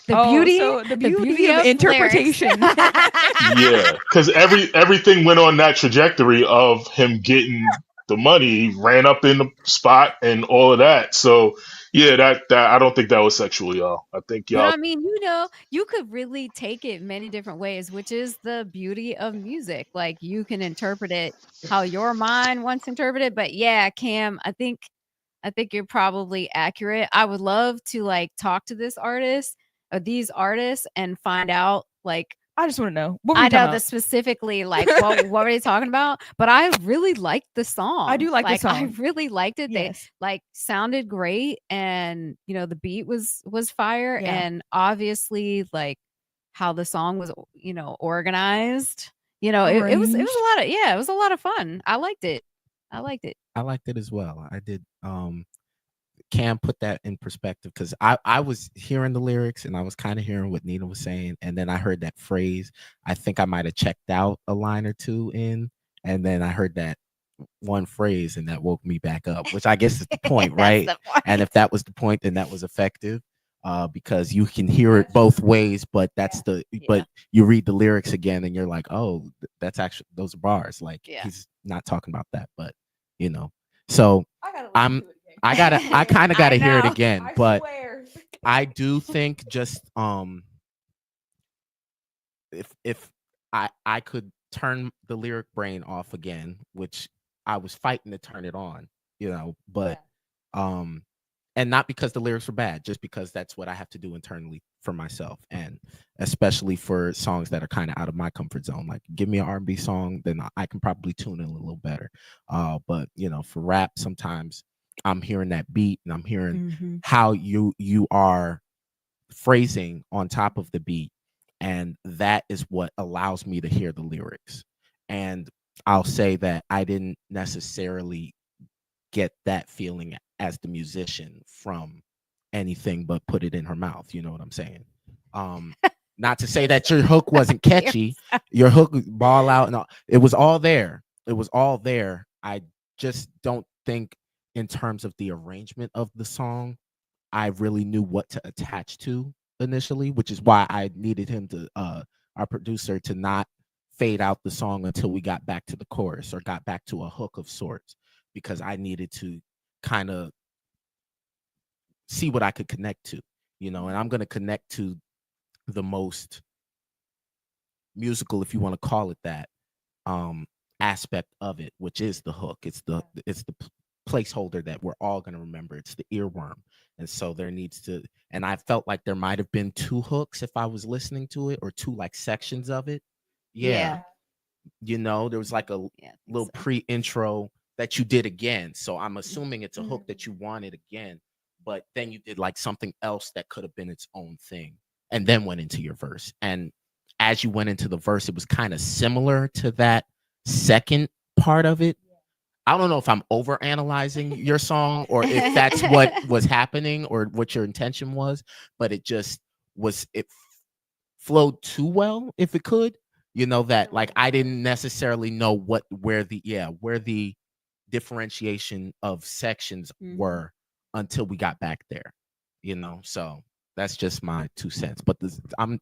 The beauty of interpretation. Yeah, because everything went on that trajectory of him getting the money. He ran up in the spot and all of that. So yeah, that I don't think that was sexual, y'all. I think But y'all. I mean, you could really take it many different ways, which is the beauty of music. Like you can interpret it how your mind wants to interpret it. But yeah, Cam, I think you're probably accurate. I would love to like talk to this artist or these artists and find out like I just want to know. What were I you talking know about? the specifically like what were they talking about? But I really liked the song. I do like the I song. really liked it. They Yes. like sounded great, and the beat was fire, Yeah. and obviously like how the song was organized. It was Arranged. a lot of it was a lot of fun. I liked it. I liked it. I liked it as well. I did. Cam put that in perspective because I was hearing the lyrics and I was kind of hearing what Nina was saying, and then I heard that phrase. I think I might have checked out a line or two in, and then I heard that one phrase, and that woke me back up, which I guess is the point, That's right? the point. And if that was the point, then that was effective. Because you can hear it both ways, but but you read the lyrics again and you're like, oh, that's actually those are bars. Like Yeah. he's not talking about that, but so I kind of gotta I hear it know. again, but I do think just if I could turn the lyric brain off again, which I was fighting to turn it on, but and not because the lyrics were bad, just because that's what I have to do internally for myself, and especially for songs that are kind of out of my comfort zone. Like, give me an R&B song, then I can probably tune in a little better. But for rap, sometimes I'm hearing that beat and I'm hearing Mhm. how you are phrasing on top of the beat, and that is what allows me to hear the lyrics. And I'll say that I didn't necessarily get that feeling as the musician from anything but Put It in Her Mouth. You know what I'm saying? Not to say that your hook wasn't catchy. Your hook, Ball Out, and all, it was all there. It was all there. I just don't think in terms of the arrangement of the song, I really knew what to attach to initially, which is why I needed him to our producer to not fade out the song until we got back to the chorus or got back to a hook of sorts, because I needed to kind of see what I could connect to, and I'm going to connect to the most musical, if you want to call it that, aspect of it, which is the hook. It's the placeholder that we're all going to remember. It's the earworm. And so there needs to, and I felt like there might have been two hooks if I was listening to it, or two like sections of it. Yeah. There was like a little pre-intro that you did again. So I'm assuming it's a hook that you wanted again, but then you did like something else that could have been its own thing, and then went into your verse. And as you went into the verse, it was kind of similar to that second part of it. I don't know if I'm over analyzing your song or if that's what was happening or what your intention was, but it flowed too well, if it could, that like I didn't necessarily know where the differentiation of sections were until we got back there, so that's just my 2 cents. But I'm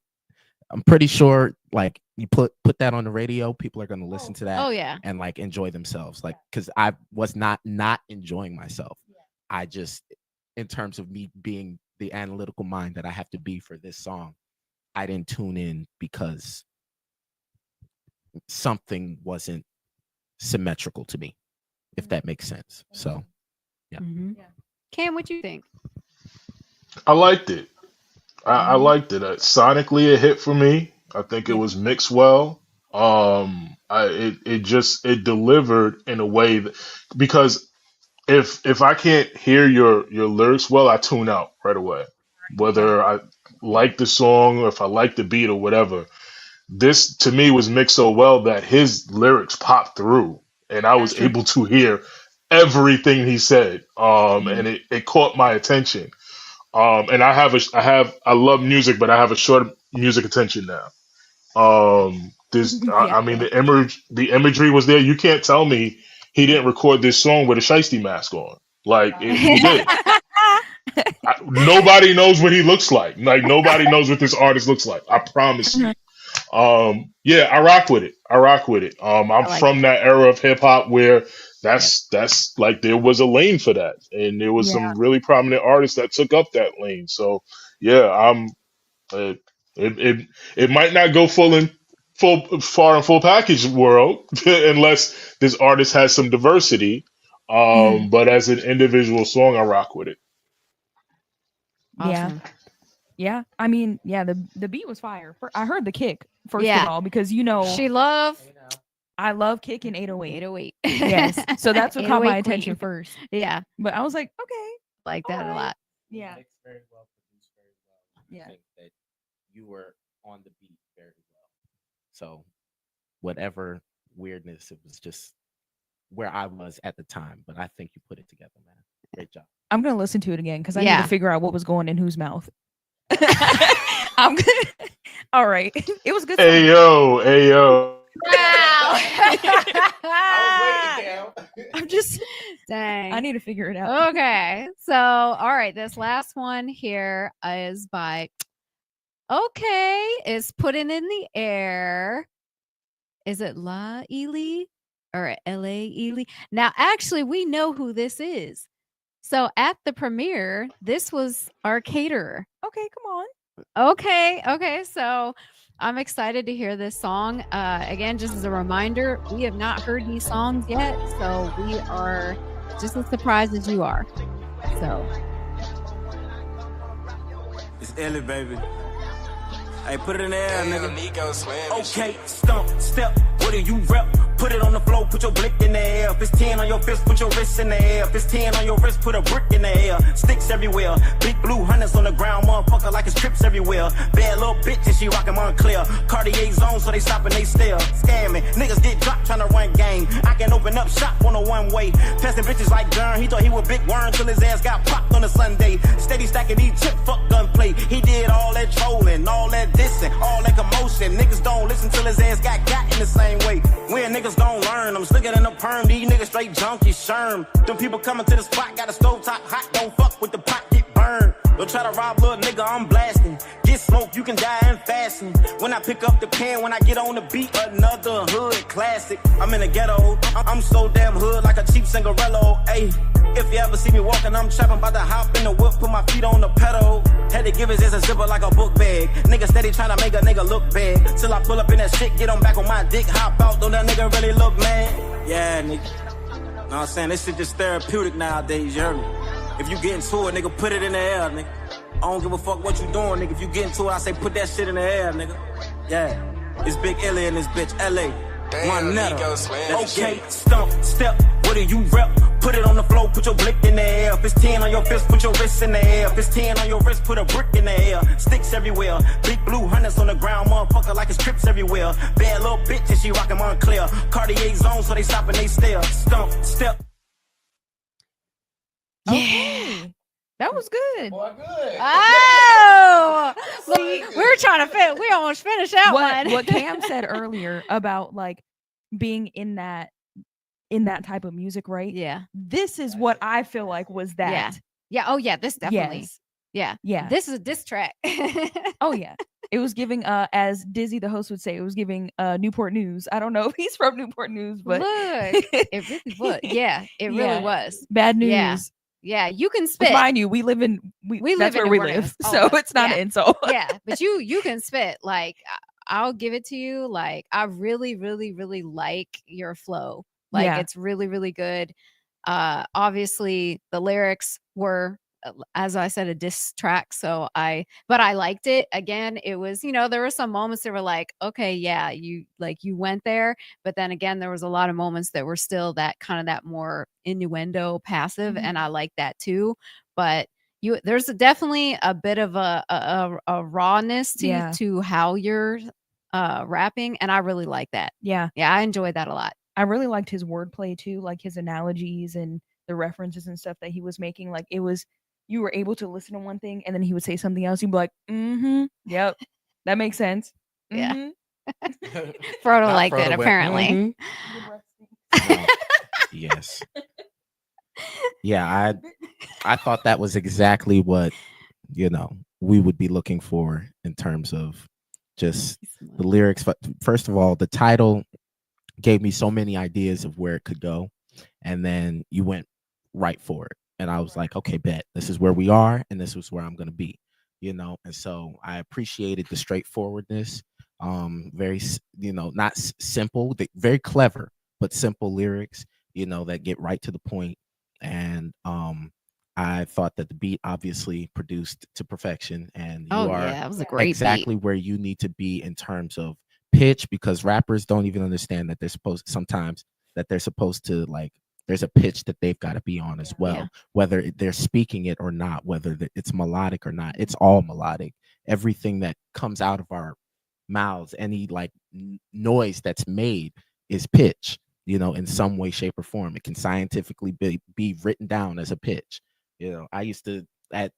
pretty sure like you put that on the radio, people are going to listen to that and like enjoy themselves, like, because I was not enjoying myself. I just, in terms of me being the analytical mind that I have to be for this song, I didn't tune in because something wasn't symmetrical to me, if that makes sense. So yeah. Cam, what you think? I liked it. I liked it. Sonically, it hit for me. I think it was mixed well. It delivered in a way that, because if I can't hear your lyrics well, I tune out right away. Whether I like the song or if I like the beat or whatever. This to me was mixed so well that his lyrics popped through, and I was able to hear everything he said. And it caught my attention. And I love music, but I have a short music attention now. I mean, the imagery was there. You can't tell me he didn't record this song with a shiesty mask on. Like, he did. Nobody knows what he looks like. Like, nobody knows what this artist looks like. I promise you. I rock with it. I'm like from that era of hip hop where that's like there was a lane for that, and there was Yeah. some really prominent artists that took up that lane. So yeah, it it might not go full far and full package world unless this artist has some diversity. Mhm. But as an individual song, I rock with it. Yeah. Awesome. Yeah. I mean, yeah, the beat was fire. I heard the kick first Yeah. of all because She love I love kick in 808. 808. Yes. So that's what caught my 808 attention queen. first. Yeah, But I was like, okay. like that a Alright. lot. Yeah. Mixed very well, produced very well. I Yeah. think that you were on the beat very well. So whatever weirdness, it was just where I was at the time. But I think you put it together, man. Great job. I'm gonna listen to it again because I need Yeah. to figure out what was going in whose mouth. I'm gonna all right. It was good. Hey yo, hey yo. Wow. I'm just Dang. I need to figure it out. Okay. So, all right. This last one here is by Okay. Is Putting in the Air. Is it La Ely or LA Ely? Now, actually, we know who this is. So at the premiere, this was our caterer. Okay, come on. Okay. So I'm excited to hear this song. Again, just as a reminder, we have not heard these songs yet, so we are just as surprised as you are. So It's Ellie, baby. Hey, put it in the air, nigga. Okay, stump, step, what do you rep? Put it on the floor, put your blick in the air. If it's 10 on your fist, put your wrist in the air. If it's 10 on your wrist, put a brick in the air. Sticks everywhere, big blue hunters on the ground, motherfucker like it's trips everywhere. Bad little bitch and she rockin' Montclair. Cartier zone, so they stop and they stare. Scamming, niggas get dropped tryna run game. I can open up shop on a one-way. Testing bitches like Dern, he thought he was big worm till his ass got popped on a Sunday. Steady stacking these chip, fuck gunplay. He did all that trolling, all that dissing, all that commotion. Niggas don't listen till his ass got in the same way. When niggas don't learn, I'm slicker than a perm. These niggas straight junkie sherm. Them people coming to the spot, got a stove top hot. Don't fuck with the pot, get burned. Don't try to rob little nigga, I'm blasting. Get smoked, you can die in fashion. When I pick up the pen, when I get on the beat, another hood classic. I'm in the ghetto, I'm so damn hood like a cheap Cinderella. Ayy, if you ever see me walking, I'm trapping, about to hop in the whip, put my feet on the pedal. Had to give his ass a zipper like a book bag. Nigga steady trying to make a nigga look bad. Till I pull up in that shit, get on back on my dick, hop out, don't that nigga really look mad? Yeah, nigga. Know what I'm saying? This shit just therapeutic nowadays, you heard me? If you get into it, nigga, put it in the air, nigga. I don't give a fuck what you doing, nigga. If you get into it, I say put that shit in the air, nigga. Yeah. It's Big Illy in this bitch, LA. Okay, stump, step, what do you rep? Put it on the floor, put your blick in the air. If it's 10 on your fist, put your wrist in the air. If it's 10 on your wrist, put a brick in the air. Sticks everywhere, big blue hunters on the ground, motherfucker like it's trips everywhere. Bad little bitch and she rockin' Montclair. Cartier zone, so they stop and they stare. Stump, step. Okay. That was good. Oh, look, we were trying to fit. We almost finished that one. What Cam said earlier about like being in that type of music, right? Yeah. This is what I feel like was that. Yeah. Oh yeah. This definitely. Yes. Yeah. Yeah. This is a diss track. Oh yeah. It was giving as Dizzy the host would say, it was giving Newport News. I don't know if he's from Newport News, but Look, it really was. Yeah, it Yeah. really was. bad news. Yeah. Yeah, you can Which, spit. mind you, we live in We that's live in where we Newport live. News, all So of us. it's not Yeah. an insult. Yeah, but you can spit. Like I'll give it to you. Like I really, really, really like your flow. Like Yeah. it's really, really good. Obviously the lyrics were, as I said, a diss track. But I liked it. Again, it was, there were some moments that were like, okay, yeah, you went there. But then again, there was a lot of moments that were still that kind of that more innuendo passive. Mhm. And I like that too. But there's definitely a bit of a rawness Yeah. to how you're rapping. And I really like that. Yeah. Yeah, I enjoyed that a lot. I really liked his wordplay too, like his analogies and the references and stuff that he was making. Like it was, you were able to listen to one thing and then he would say something else. You'd be like, yep, that makes sense. Yeah. Mhm. Frodo Not liked it, Frodo went, apparently. No. Yes. Yeah, I thought that was exactly what we would be looking for in terms of just the lyrics. But first of all, the title gave me so many ideas of where it could go, and then you went right for it. And I was like, okay, bet this is where we are, and this is where I'm gonna be, you know. And so I appreciated the straightforwardness. Very, you know, not simple, very clever, but simple lyrics, you know, that get right to the point. And I thought that the beat obviously produced to perfection, and you Oh are yeah, it was a great beat. exactly where you need to be in terms of pitch, because rappers don't even understand that they're supposed to, like, there's a pitch that they've got to be on as well, Yeah. whether they're speaking it or not, whether it's melodic or not. It's all melodic. Everything that comes out of our mouths, any like noise that's made, is pitch, you know, in some way, shape, or form. It can scientifically be written down as a pitch. You know, I used to at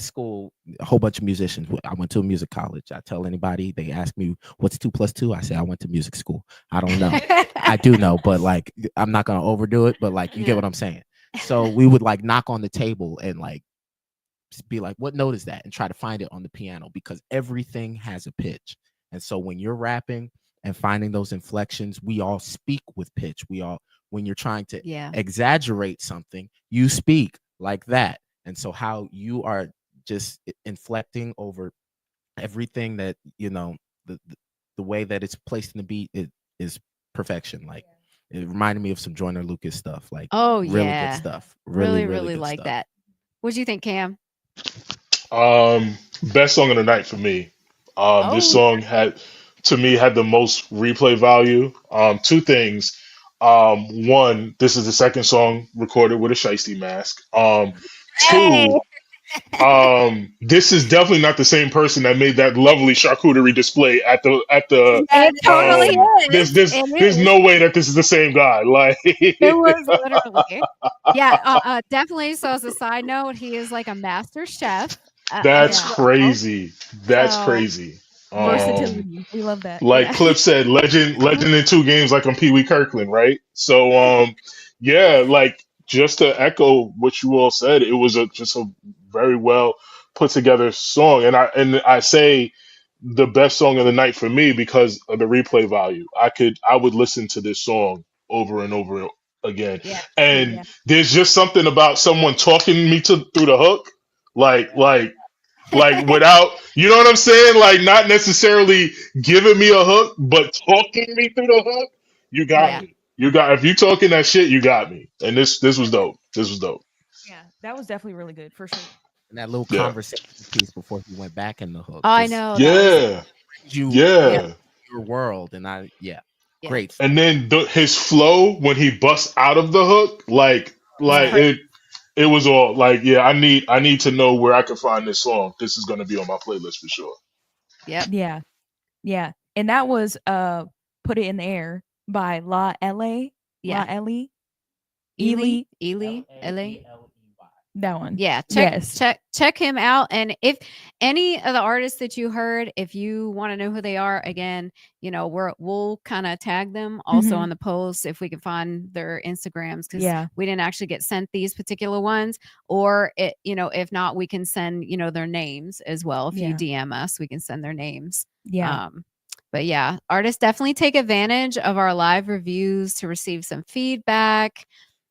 school, a whole bunch of musicians. I went to a music college. I tell anybody, they ask me what's 2 + 2, I say I went to music school. I don't know. I do know, but like I'm not gonna overdo it. But like you get what I'm saying. So we would like knock on the table and like be like, what note is that? And try to find it on the piano, because everything has a pitch. And so when you're rapping and finding those inflections, we all speak with pitch. When you're trying to Yeah. exaggerate something, you speak like that. And so how you are just inflecting over everything, that, you know, the way that it's placed in the beat, it is perfection. Like it reminded me of some Joyner Lucas stuff, like Oh really yeah. good stuff. Really, Really really good like stuff. that. What do you think, Cam? Best song of the night for me. This Oh. song had the most replay value. Two things. One, this is the second song recorded with a shiesty mask. Hey. Two, this is definitely not the same person that made that lovely charcuterie display at the It totally is. there's no way that this is the same guy. Like It was literally. Yeah, definitely. So as a side note, he is like a master chef. that's as well. crazy. That's So- crazy. Versatility. We love that. Like Yeah. Cliff said, legend in 2 games, like on Pee Wee Kirkland, right? So yeah, like just to echo what you all said, it was just a very well put together song. And I say the best song of the night for me because of the replay value. I would listen to this song over and over again. Yeah. And Yeah. there's just something about someone talking me through the hook, like without, you know what I'm saying? Like not necessarily giving me a hook, but talking me through the hook. You got Yeah. me. If you talking that shit, you got me. And this was dope. This was dope. Yeah, that was definitely really good for sure. And that little Yeah. conversation piece before he went back in the hook. I just know. that was- Yeah. brings you Yeah. your world. And Yeah. great. And then his flow when he busts out of the hook, like it was all like, yeah, I need to know where I can find this song. This is gonna be on my playlist for sure. Yep. Yeah. Yeah. And that was Put It in the Air by La Ele. Yeah. La Ele. Ely. Ely. LA. That one. Yeah, Yes. check him out. And if any of the artists that you heard, if you want to know who they are, again, you know, we'll kind of tag them also Mhm. on the post if we can find their Instagrams, because Yeah. we didn't actually get sent these particular ones. Or it, you know, if not, we can send, you know, their names as well. If you Yeah. DM us, we can send their names. Yeah. But yeah, artists definitely take advantage of our live reviews to receive some feedback.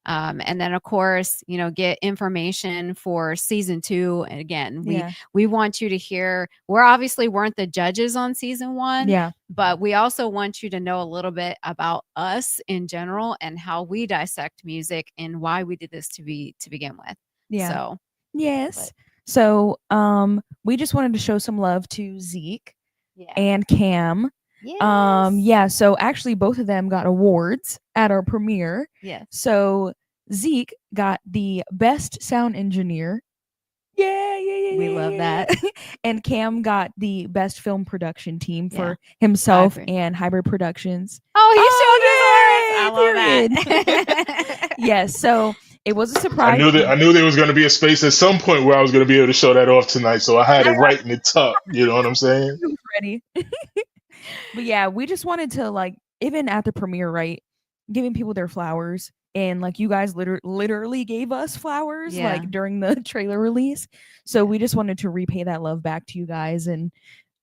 And then of course, you know, get information for season 2. And again, Yeah. we want you to hear, we're obviously weren't the judges on season 1, Yeah. but we also want you to know a little bit about us in general and how we dissect music and why we did this to begin with. Yeah. So Yes. So we just wanted to show some love to Zeke yeah. and Cam. Yeah, so actually both of them got awards at our premiere. Yeah. So Zeke got the best sound engineer. Yeah. We love that. And Cam got the best film production team Yeah. for himself Hybrid. and Hybrid Productions. Oh, you showed us yay, ours. I love that. Yes, so it was a surprise. I knew there was gonna be a space at some point where I was gonna be able to show that off tonight, so I had it right in the tuck. You know what I'm saying? He was ready. But yeah, we just wanted to, like, even at the premiere, right, giving people their flowers, and like you guys literally gave us flowers Yeah. like during the trailer release. So we just wanted to repay that love back to you guys and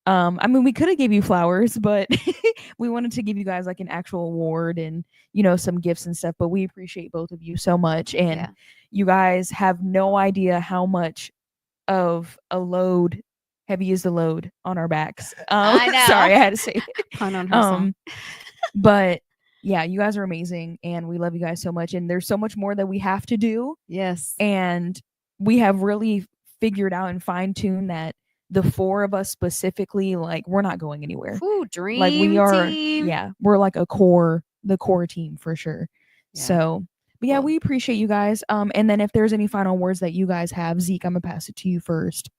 I mean, we could have gave you flowers, but we wanted to give you guys like an actual award and some gifts and stuff. But we appreciate both of you so much, and Yeah. you guys have no idea how much of a load, heavy is the load on our backs. I know. Sorry, I had to say it. Pun on her song. But yeah, you guys are amazing, and we love you guys so much. And there's so much more that we have to do, Yes. and we have really figured out and fine-tuned that the four of us specifically, like, we're not going anywhere. Ooh, dream Like, we are, team. yeah, we're like the core team for sure. Yeah. So, but yeah, Cool. we appreciate you guys. And then if there's any final words that you guys have, Zeke, I'm gonna pass it to you first.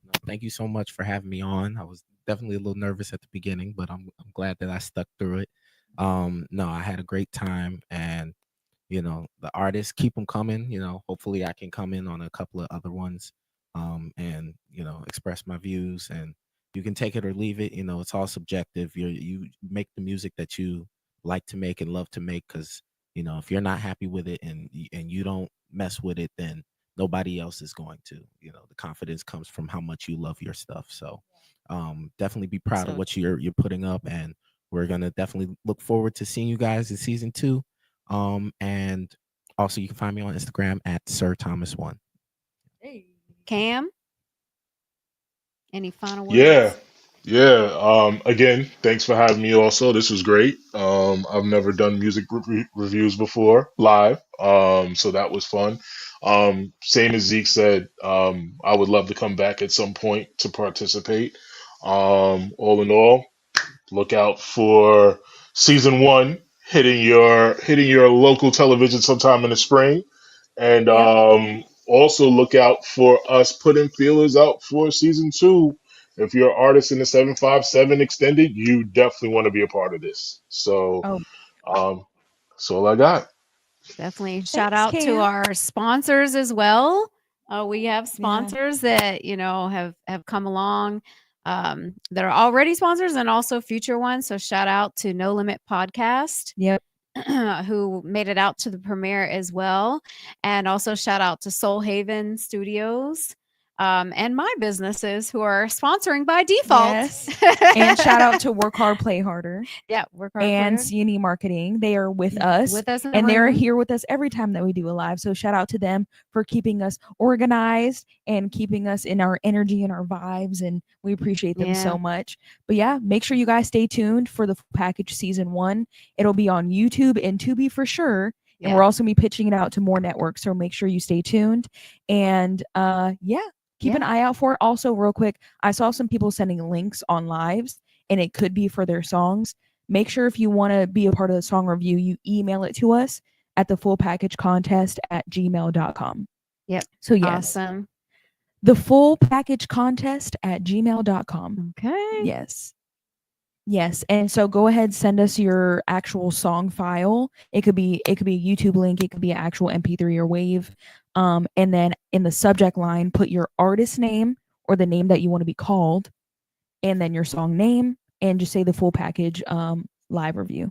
No, thank you so much for having me on. I was definitely a little nervous at the beginning, but I'm glad that I stuck through it. No, I had a great time, and the artists, keep them coming. Hopefully I can come in on a couple of other ones, and express my views. And you can take it or leave it. It's all subjective. You make the music that you like to make and love to make, because if you're not happy with it and you don't mess with it, then nobody else is going to. The confidence comes from how much you love your stuff. So definitely be proud of So what you're putting up, and we're gonna definitely look forward to seeing you guys in season 2. And also you can find me on Instagram at Sir Thomas 1. Cam, any final words? Yeah. Again, thanks for having me also. This was great. I've never done music reviews before live. So that was fun. Same as Zeke said, I would love to come back at some point to participate. All in all, look out for season 1 hitting your local television sometime in the spring. And also look out for us putting feelers out for season 2. If you're an artist in the 757 extended, you definitely want to be a part of this. So that's all I got. Definitely. Shout Thanks, out to Cam. our sponsors as well. We have sponsors that have come along, that are already sponsors and also future ones. So shout out to No Limit Podcast. Yep. Who made it out to the premiere as well. And also shout out to Soul Haven Studios, and my businesses who are sponsoring by default. Yes. And shout out to Work Hard, Play Harder. Yeah, Work Hard, and Play CNE Marketing. They are with Hard. us. With us in the And they're room. here with us every time that we do a live. So shout out to them for keeping us organized and keeping us in our energy and our vibes. And we appreciate them so much. But yeah, make sure you guys stay tuned for the full package season 1. It'll be on YouTube and Tubi for sure. And we're also gonna be pitching it out to more networks. So make sure you stay tuned. And keep an eye out for it. Also, real quick, I saw some people sending links on lives, and it could be for their songs. Make sure if you want to be a part of the song review, you email it to us at thefullpackagecontest@gmail.com. Yep. So yes, Awesome. thefullpackagecontest@gmail.com. Okay. Yes. And so go ahead, send us your actual song file. It could be a YouTube link, it could be an actual MP3 or WAV. And then in the subject line, put your artist name or the name that you want to be called, and then your song name, and just say the full package live review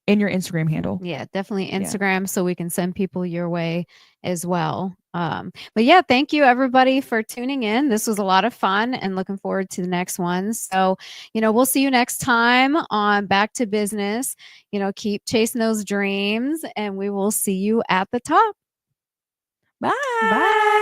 in your Instagram handle. Yeah, definitely Instagram, so we can send people your way as well. But yeah, thank you everybody for tuning in. This was a lot of fun, and looking forward to the next one. So, we'll see you next time on Back to Business. Keep chasing those dreams, and we will see you at the top. Bye. Bye.